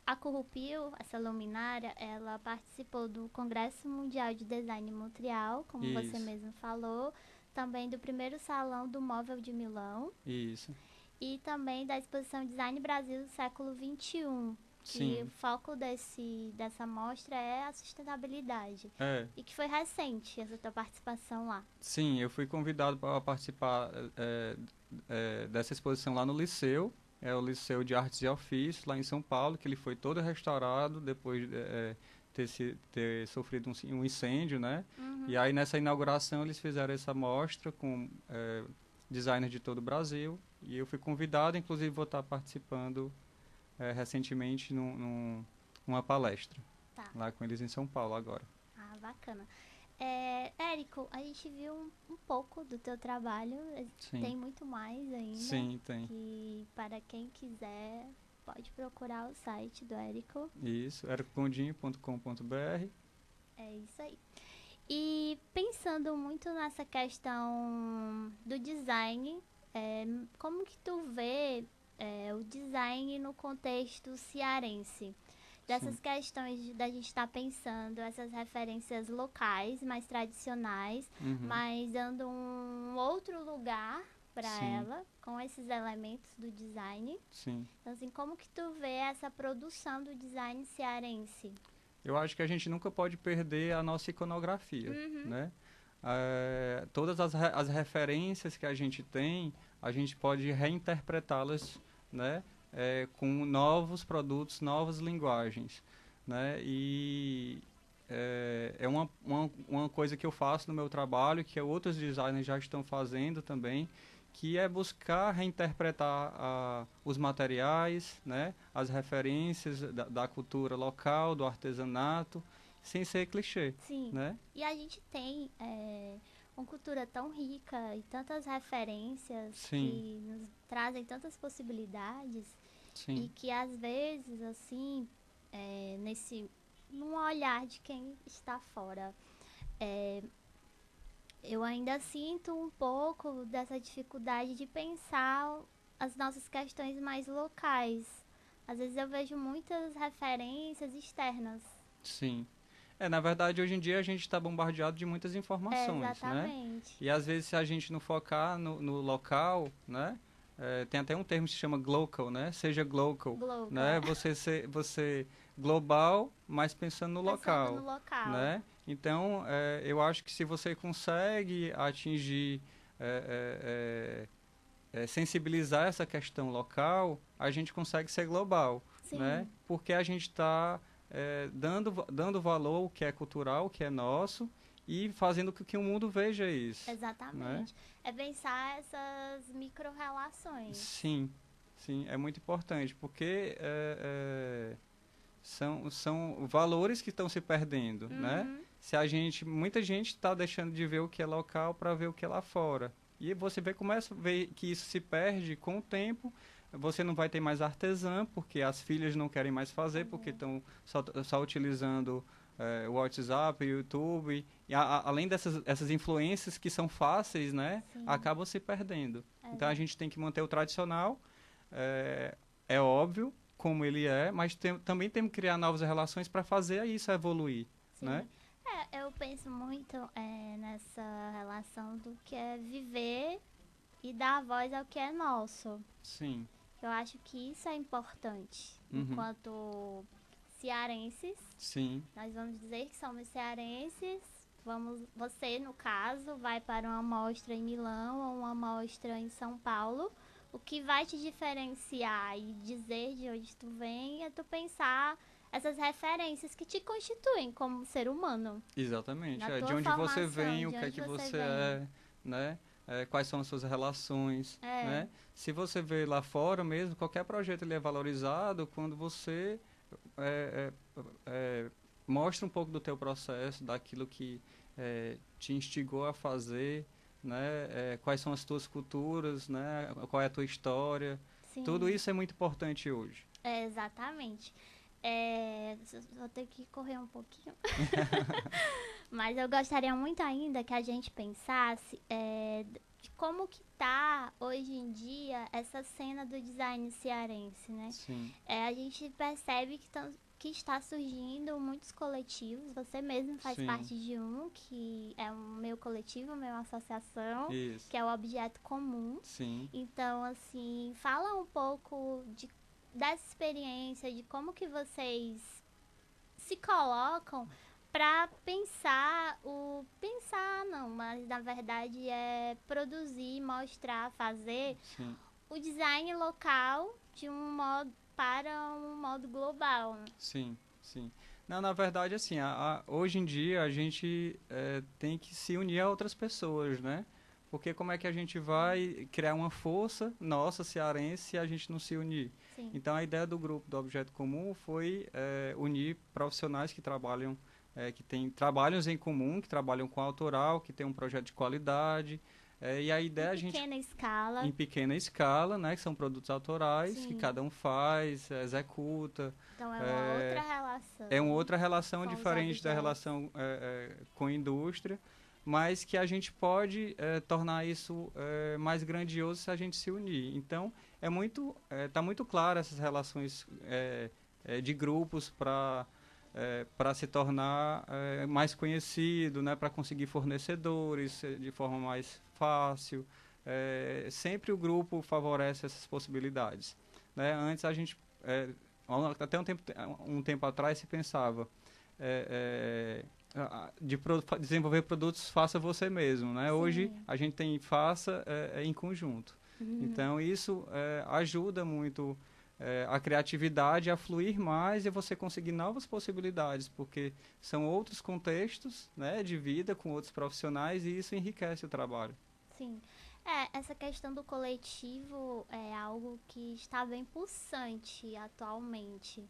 A Currupio, essa luminária, ela participou do Congresso Mundial de Design em Montreal, como você Isso. mesmo falou, também do primeiro Salão do Móvel de Milão Isso. e também da exposição Design Brasil do século XXI. Sim. E o foco dessa mostra é a sustentabilidade. E que foi recente essa tua participação lá. Sim, eu fui convidado para participar dessa exposição lá no Liceu. É o Liceu de Artes e Ofícios, lá em São Paulo, que ele foi todo restaurado depois de ter sofrido um incêndio, né? Uhum. E aí, nessa inauguração, eles fizeram essa mostra com designers de todo o Brasil. E eu fui convidado, inclusive vou estar participando recentemente numa palestra. Tá. Lá com eles em São Paulo agora. Ah, bacana. Érico, a gente viu um pouco do teu trabalho. Sim. Tem muito mais ainda. Sim, tem. Que para quem quiser pode procurar o site do Érico. Isso, ericogondinho.com.br. É isso aí. E pensando muito nessa questão do design, como que tu vê o design no contexto cearense? Dessas Sim. questões da gente estar pensando essas referências locais, mais tradicionais, Uhum. mas dando um outro lugar para Sim. ela, com esses elementos do design. Sim. Então, assim, como que tu vê essa produção do design cearense? Eu acho que a gente nunca pode perder a nossa iconografia, Uhum. né? Todas as referências que a gente tem, a gente pode reinterpretá-las, né? Com novos produtos, novas linguagens, né? E é uma coisa que eu faço no meu trabalho, que outros designers já estão fazendo também, que é buscar reinterpretar os materiais, né? As referências da cultura local, do artesanato, sem ser clichê. Sim. Né? E a gente tem uma cultura tão rica e tantas referências Sim. que nos trazem tantas possibilidades. Sim. E que às vezes, assim, num olhar de quem está fora, eu ainda sinto um pouco dessa dificuldade de pensar as nossas questões mais locais. Às vezes eu vejo muitas referências externas. Sim. Na verdade, hoje em dia a gente está bombardeado de muitas informações, exatamente. né? E às vezes, se a gente não focar no local, né? Tem até um termo que se chama glocal, né? Seja glocal, né? Você global, mas pensando no local, né? Então, eu acho que se você consegue atingir, sensibilizar essa questão local, a gente consegue ser global, Sim. né? Porque a gente está dando valor ao que é cultural, o que é nosso, e fazendo com que o mundo veja isso. Exatamente. Né? É pensar essas micro-relações. Sim, é muito importante, porque são valores que estão se perdendo, né? Muita gente está deixando de ver o que é local para ver o que é lá fora. E você começa a ver que isso se perde com o tempo. Você não vai ter mais artesã, porque as filhas não querem mais fazer, porque estão só utilizando o WhatsApp, o YouTube, e além dessas influências que são fáceis, né, acabam se perdendo. Então a gente tem que manter o tradicional, é óbvio como ele mas também temos que criar novas relações para fazer isso evoluir. Sim. Né? Eu penso muito nessa relação do que é viver e dar voz ao que é nosso. Sim. Eu acho que isso é importante. Enquanto cearenses, sim. Nós vamos dizer que somos cearenses. Você, no caso, vai para uma mostra em Milão ou uma mostra em São Paulo. O que vai te diferenciar e dizer de onde tu vem é tu pensar essas referências que te constituem como ser humano. Exatamente. De onde você vem, o que é que você é, né? Quais são as suas relações, né? Se você vê lá fora mesmo, qualquer projeto ele é valorizado quando você mostra um pouco do teu processo, daquilo que te instigou a fazer, né? Quais são as tuas culturas, né? Qual é a tua história. Sim. Tudo isso é muito importante hoje. Exatamente. Vou ter que correr um pouquinho. Mas eu gostaria muito ainda que a gente pensasse de como que tá hoje em dia essa cena do design cearense, né? Sim. A gente percebe que está surgindo muitos coletivos. Você mesmo faz Sim. parte de um, que é o meu coletivo, uma associação, Isso. que é o Objeto Comum. Sim. Então, assim, fala um pouco dessa experiência, de como que vocês se colocam para mas na verdade é produzir, mostrar, fazer Sim. o design local de um modo para um modo global. Né? Sim, sim. Não, na verdade, assim, hoje em dia a gente tem que se unir a outras pessoas, né? Porque como é que a gente vai criar uma força nossa, cearense, se a gente não se unir? Sim. Então, a ideia do grupo do Objeto Comum foi unir profissionais que trabalham, que têm trabalhos em comum, que trabalham com autoral, que têm um projeto de qualidade. E a ideia Em pequena escala, né, que são produtos autorais, Sim. que cada um faz, executa. Então é uma outra relação. É uma outra relação com diferente da relação com a indústria, mas que a gente pode tornar isso mais grandioso se a gente se unir. Então, tá muito claro essas relações de grupos para se tornar mais conhecido, né, para conseguir fornecedores de forma mais fácil. Sempre o grupo favorece essas possibilidades. Né? Antes a gente, até um tempo atrás, se pensava desenvolver produtos faça você mesmo. Né? Hoje a gente tem faça em conjunto. Então isso ajuda muito a criatividade a fluir mais e você conseguir novas possibilidades, porque são outros contextos, né, de vida com outros profissionais e isso enriquece o trabalho. Sim. Essa questão do coletivo é algo que está bem pulsante atualmente.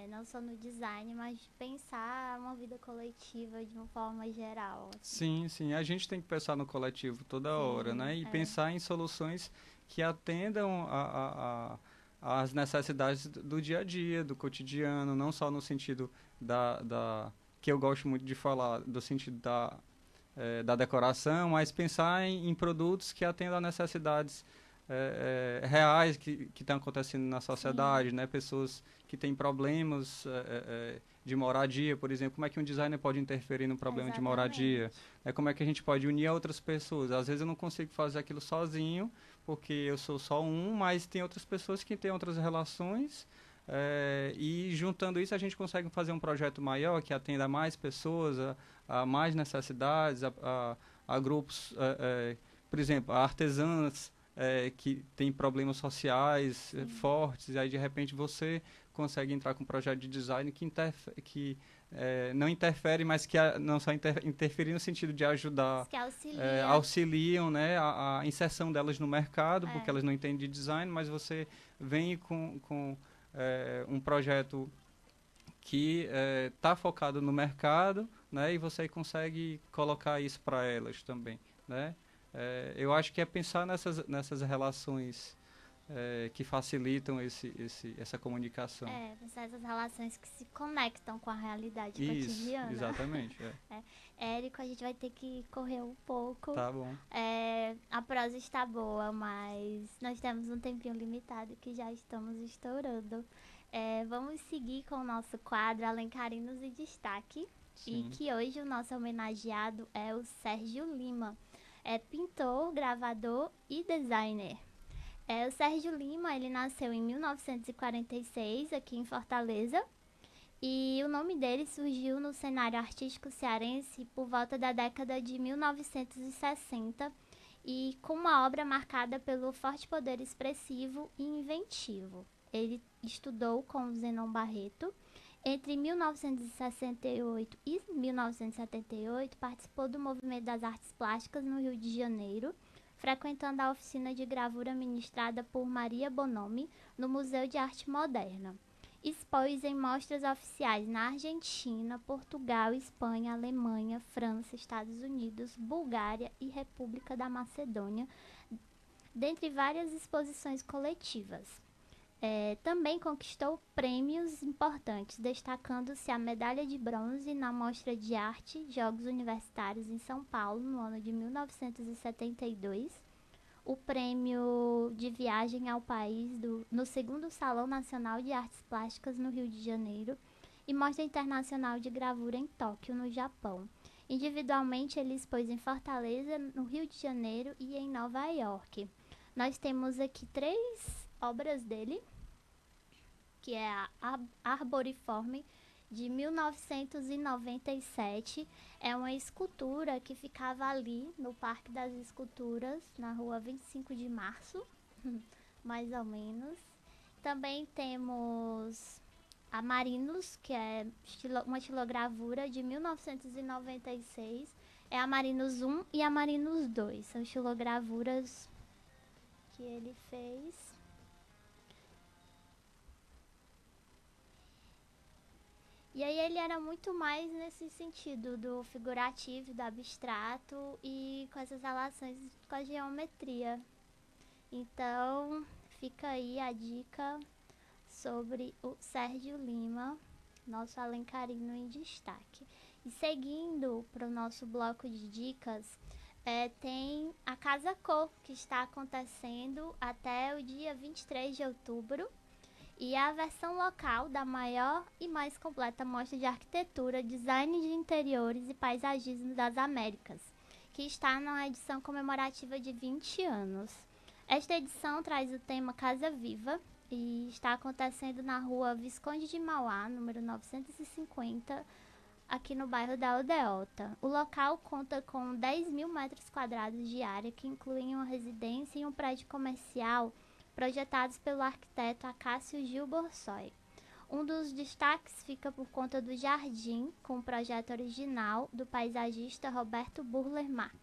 Não só no design, mas pensar uma vida coletiva de uma forma geral. Assim. Sim. A gente tem que pensar no coletivo toda hora, né? E pensar em soluções que atendam às necessidades do dia a dia, do cotidiano, não só no sentido que eu gosto muito de falar, do sentido da decoração, mas pensar em produtos que atendam a necessidades reais que estão acontecendo na sociedade, né? Pessoas que têm problemas de moradia, por exemplo. Como é que um designer pode interferir no problema de moradia? Como é que a gente pode unir a outras pessoas? Às vezes eu não consigo fazer aquilo sozinho, porque eu sou só mas tem outras pessoas que têm outras relações. E juntando isso a gente consegue fazer um projeto maior que atenda a mais pessoas, a mais necessidades, a grupos, por exemplo, a artesãs que têm problemas sociais fortes, e aí de repente você consegue entrar com um projeto de design que não interfere, mas que não só interferir no sentido de ajudar, que auxiliam, né, a inserção delas no mercado, porque elas não entendem de design, mas você vem com um projeto que está focado no mercado, né, e você consegue colocar isso para elas também, né? Eu acho que é pensar nessas relações que facilitam essa comunicação. Pensar essas relações que se conectam com a realidade cotidiana. Exatamente. Érico, a gente vai ter que correr um pouco. Tá bom. A prosa está boa, mas nós temos um tempinho limitado que já estamos estourando. Vamos seguir com o nosso quadro Alencarinos e Destaque. Sim. E que hoje o nosso homenageado é o Sérgio Lima. É pintor, gravador e designer. O Sérgio Lima, ele nasceu em 1946, aqui em Fortaleza. E o nome dele surgiu no cenário artístico cearense por volta da década de 1960 e com uma obra marcada pelo forte poder expressivo e inventivo. Ele estudou com Zenon Barreto. Entre 1968 e 1978, participou do movimento das artes plásticas no Rio de Janeiro, frequentando a oficina de gravura ministrada por Maria Bonomi no Museu de Arte Moderna. expôs em mostras oficiais na Argentina, Portugal, Espanha, Alemanha, França, Estados Unidos, Bulgária e República da Macedônia, dentre várias exposições coletivas. Também conquistou prêmios importantes, destacando-se a medalha de bronze na Mostra de Arte Jogos Universitários em São Paulo, no ano de 1972, o prêmio de viagem ao país no segundo Salão Nacional de Artes Plásticas no Rio de Janeiro e Mostra Internacional de Gravura em Tóquio, no Japão. Individualmente, ele expôs em Fortaleza, no Rio de Janeiro e em Nova York. Nós temos aqui 3 obras dele, que é a Arboriforme, de 1997. É uma escultura que ficava ali no Parque das Esculturas, na rua 25 de Março, mais ou menos. Também temos a Marinos, que é uma estilogravura de 1996. É a Marinos 1 e a Marinos 2. São estilogravuras que ele fez. E aí ele era muito mais nesse sentido do figurativo, do abstrato e com essas relações com a geometria. Então, fica aí a dica sobre o Sérgio Lima, nosso alencarino em destaque. E seguindo para o nosso bloco de dicas, tem a Casa Cor, que está acontecendo até o dia 23 de outubro. E é a versão local da maior e mais completa mostra de arquitetura, design de interiores e paisagismo das Américas, que está na edição comemorativa de 20 anos. Esta edição traz o tema Casa Viva e está acontecendo na rua Visconde de Mauá, número 950, aqui no bairro da Aldeota. O local conta com 10 mil metros quadrados de área, que incluem uma residência e um prédio comercial projetados pelo arquiteto Acácio Gil Borsoi. Um dos destaques fica por conta do jardim, com o projeto original do paisagista Roberto Burler Marx.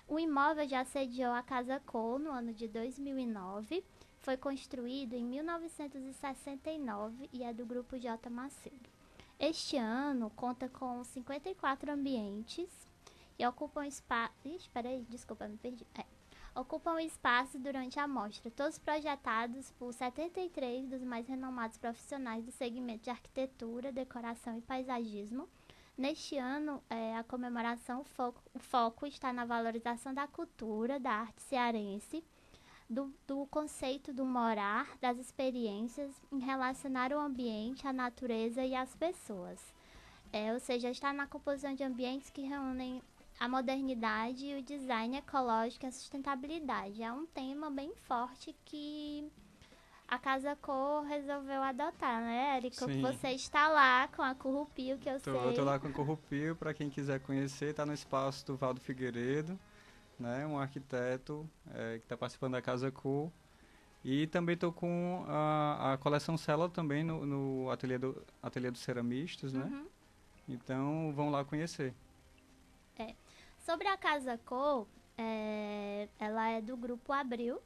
O imóvel já sediou a Casa Cor no ano de 2009, foi construído em 1969 e é do Grupo J. Macedo. Este ano conta com 54 ambientes e ocupam espaço... Ocupam espaço durante a mostra, todos projetados por 73 dos mais renomados profissionais do segmento de arquitetura, decoração e paisagismo. Neste ano, a comemoração, o foco está na valorização da cultura, da arte cearense, do conceito do morar, das experiências, em relacionar o ambiente, a natureza e as pessoas. Ou seja, está na composição de ambientes que reúnem a modernidade e o design ecológico e a sustentabilidade. É um tema bem forte que a Casa Cor resolveu adotar, né, Érico? Sim. Você está lá com a Currupio, que eu sei. Estou lá com a Currupio, para quem quiser conhecer, está no espaço do Valdo Figueiredo, né, um arquiteto que está participando da Casa Cor. E também estou com a coleção Célula também no ateliê dos ceramistas, né? Uhum. Então, vão lá conhecer. Sobre a Casa Cor, ela é do Grupo Abril.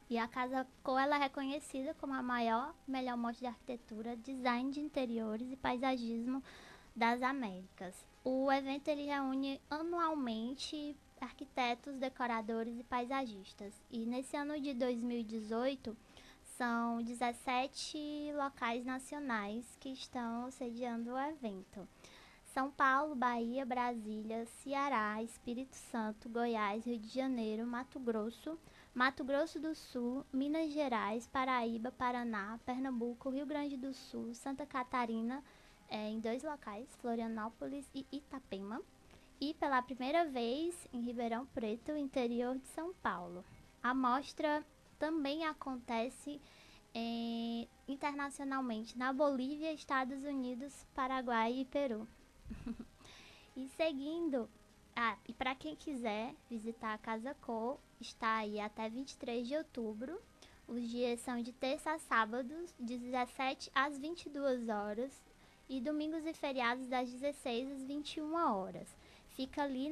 E a Casa Cor ela é reconhecida como a maior e melhor mostra de arquitetura, design de interiores e paisagismo das Américas. O evento ele reúne anualmente arquitetos, decoradores e paisagistas. E nesse ano de 2018, são 17 locais nacionais que estão sediando o evento. São Paulo, Bahia, Brasília, Ceará, Espírito Santo, Goiás, Rio de Janeiro, Mato Grosso do Sul, Minas Gerais, Paraíba, Paraná, Pernambuco, Rio Grande do Sul, Santa Catarina, em 2 locais, Florianópolis e Itapema. E pela primeira vez em Ribeirão Preto, interior de São Paulo. A mostra também acontece internacionalmente na Bolívia, Estados Unidos, Paraguai e Peru. E seguindo, e para quem quiser visitar a Casa Cor, está aí até 23 de outubro. Os dias são de terça a sábados, de 17 às 22 horas, e domingos e feriados das 16 às 21 horas. Fica ali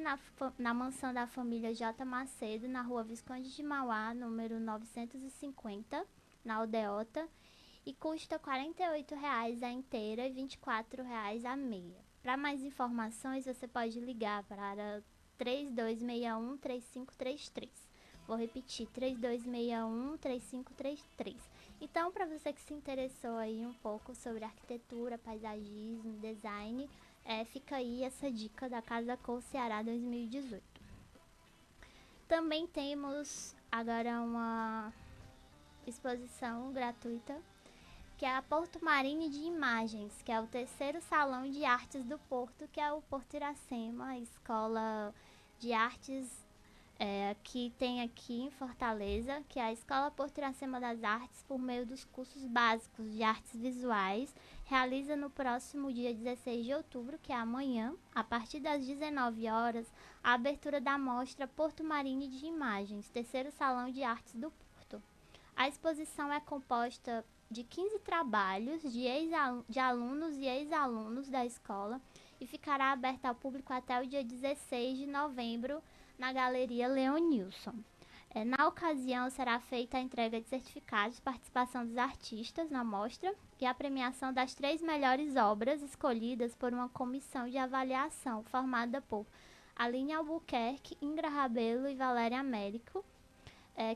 na mansão da família J. Macedo, na rua Visconde de Mauá, número 950, na Aldeota. e custa R$ 48,00 a inteira e R$ 24,00 a meia. Para mais informações, você pode ligar para 3261-3533. Vou repetir, 3261-3533. Então, para você que se interessou aí um pouco sobre arquitetura, paisagismo, design, fica aí essa dica da Casa Cor Ceará 2018. Também temos agora uma exposição gratuita, que é a Porto Marine de Imagens, que é o terceiro Salão de Artes do Porto, que é o Porto Iracema, a escola de artes que tem aqui em Fortaleza, que é a Escola Porto Iracema das Artes, por meio dos cursos básicos de artes visuais, realiza no próximo dia 16 de outubro, que é amanhã, a partir das 19 horas, a abertura da mostra Porto Marine de Imagens, terceiro Salão de Artes do Porto. A exposição é composta de 15 trabalhos de alunos e ex-alunos da escola e ficará aberta ao público até o dia 16 de novembro na Galeria Leonilson. Na ocasião, será feita a entrega de certificados de participação dos artistas na mostra e a premiação das 3 melhores obras escolhidas por uma comissão de avaliação formada por Aline Albuquerque, Ingra Rabelo e Valéria Américo,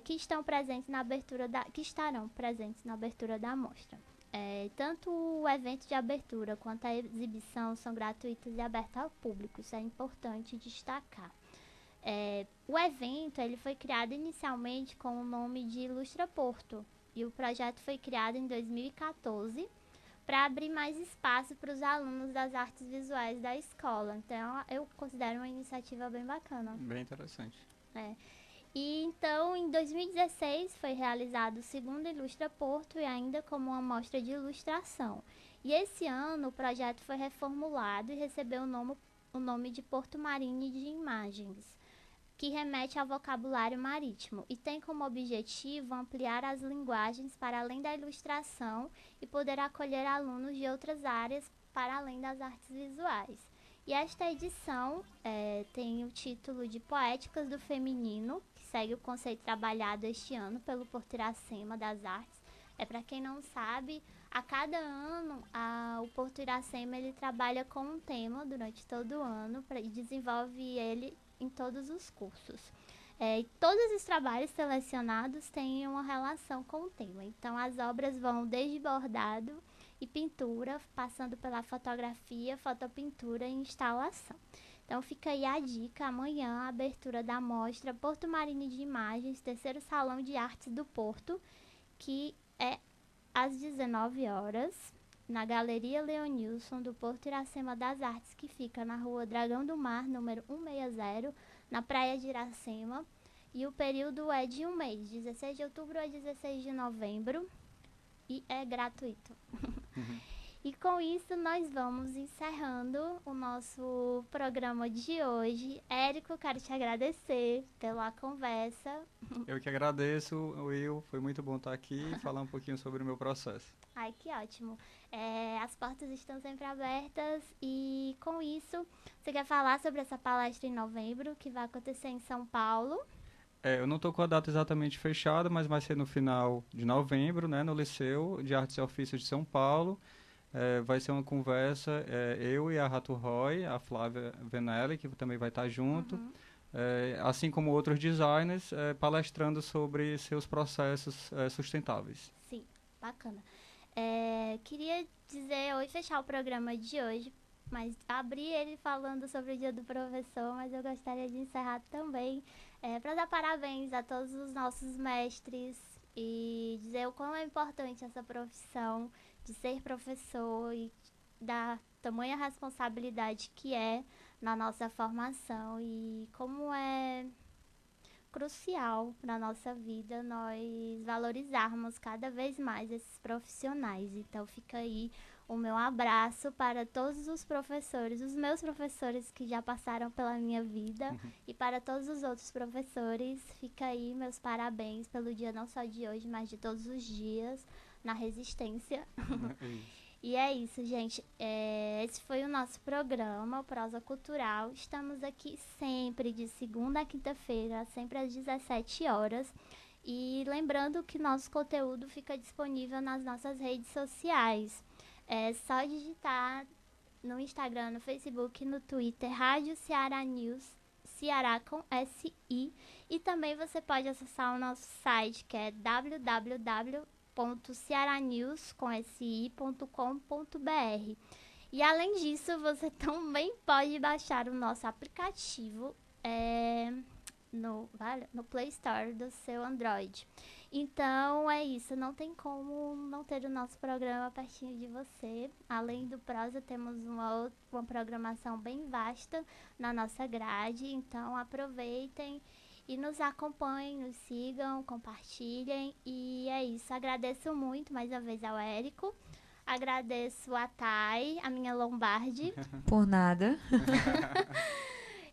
que estarão presentes na abertura da mostra. Tanto o evento de abertura quanto a exibição são gratuitos e abertos ao público, isso é importante destacar. O evento ele foi criado inicialmente com o nome de Ilustra Porto e o projeto foi criado em 2014 para abrir mais espaço para os alunos das artes visuais da escola. Então, eu considero uma iniciativa bem bacana. Bem interessante. E então, em 2016, foi realizado o segundo Ilustra Porto e ainda como uma mostra de ilustração. E esse ano, o projeto foi reformulado e recebeu o nome de Porto Marine de Imagens, que remete ao vocabulário marítimo e tem como objetivo ampliar as linguagens para além da ilustração e poder acolher alunos de outras áreas para além das artes visuais. E esta edição tem o título de Poéticas do Feminino, que segue o conceito trabalhado este ano pelo Porto Iracema das Artes. Para quem não sabe, a cada ano o Porto Iracema ele trabalha com um tema durante todo o ano e desenvolve ele em todos os cursos. Todos os trabalhos selecionados têm uma relação com o tema. Então, as obras vão desde bordado e pintura, passando pela fotografia, fotopintura e instalação. Então, fica aí a dica. Amanhã, a abertura da mostra Porto Marine de Imagens, terceiro Salão de Artes do Porto, que é às 19 horas, na Galeria Leonilson, do Porto Iracema das Artes, que fica na Rua Dragão do Mar, número 160, na Praia de Iracema. E o período é de um mês, 16 de outubro a 16 de novembro, e é gratuito. E com isso, nós vamos encerrando o nosso programa de hoje. Érico, quero te agradecer pela conversa. Eu que agradeço, Will. Foi muito bom estar aqui e falar um pouquinho sobre o meu processo. Ai, que ótimo. As portas estão sempre abertas e com isso, você quer falar sobre essa palestra em novembro, que vai acontecer em São Paulo? Eu não estou com a data exatamente fechada, mas vai ser no final de novembro, né, no Liceu de Artes e Ofícios de São Paulo. Vai ser uma conversa, eu e a Rato Roy, a Flávia Venelli, que também vai estar junto, assim como outros designers, palestrando sobre seus processos sustentáveis. Sim, bacana. Queria dizer hoje, fechar o programa de hoje, mas abrir ele falando sobre o Dia do Professor, mas eu gostaria de encerrar também para dar parabéns a todos os nossos mestres e dizer o quão é importante essa profissão de ser professor e da tamanha responsabilidade que é na nossa formação e como é crucial na nossa vida nós valorizarmos cada vez mais esses profissionais. Então fica aí o meu abraço para todos os professores, os meus professores que já passaram pela minha vida e para todos os outros professores, fica aí meus parabéns pelo dia não só de hoje, mas de todos os dias na resistência. E é isso, gente. Esse foi o nosso programa, o Prosa Cultural. Estamos aqui sempre de segunda a quinta-feira, sempre às 17 horas. E lembrando que nosso conteúdo fica disponível nas nossas redes sociais. É só digitar no Instagram, no Facebook, no Twitter, Rádio Ceará News, Ceará com SI. E também você pode acessar o nosso site, que é www.cearanews.com.br. E além disso, você também pode baixar o nosso aplicativo no Play Store do seu Android. Então é isso, não tem como não ter o nosso programa pertinho de você. Além do Prosa, temos uma programação bem vasta na nossa grade, então aproveitem e nos acompanhem, nos sigam, compartilhem. E é isso, agradeço muito mais uma vez ao Érico, agradeço a Thay, a minha Lombardi. Por nada.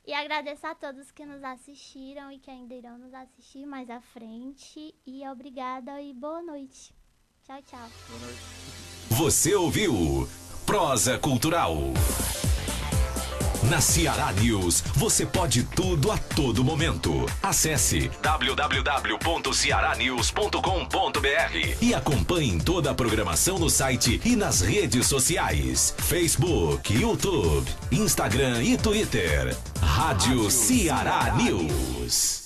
E agradeço a todos que nos assistiram e que ainda irão nos assistir mais à frente. E obrigada e boa noite. Tchau, tchau. Boa noite. Você ouviu Prosa Cultural. Na Ceará News, você pode tudo a todo momento. Acesse www.cearanews.com.br e acompanhe toda a programação no site e nas redes sociais: Facebook, YouTube, Instagram e Twitter. Rádio Ceará News.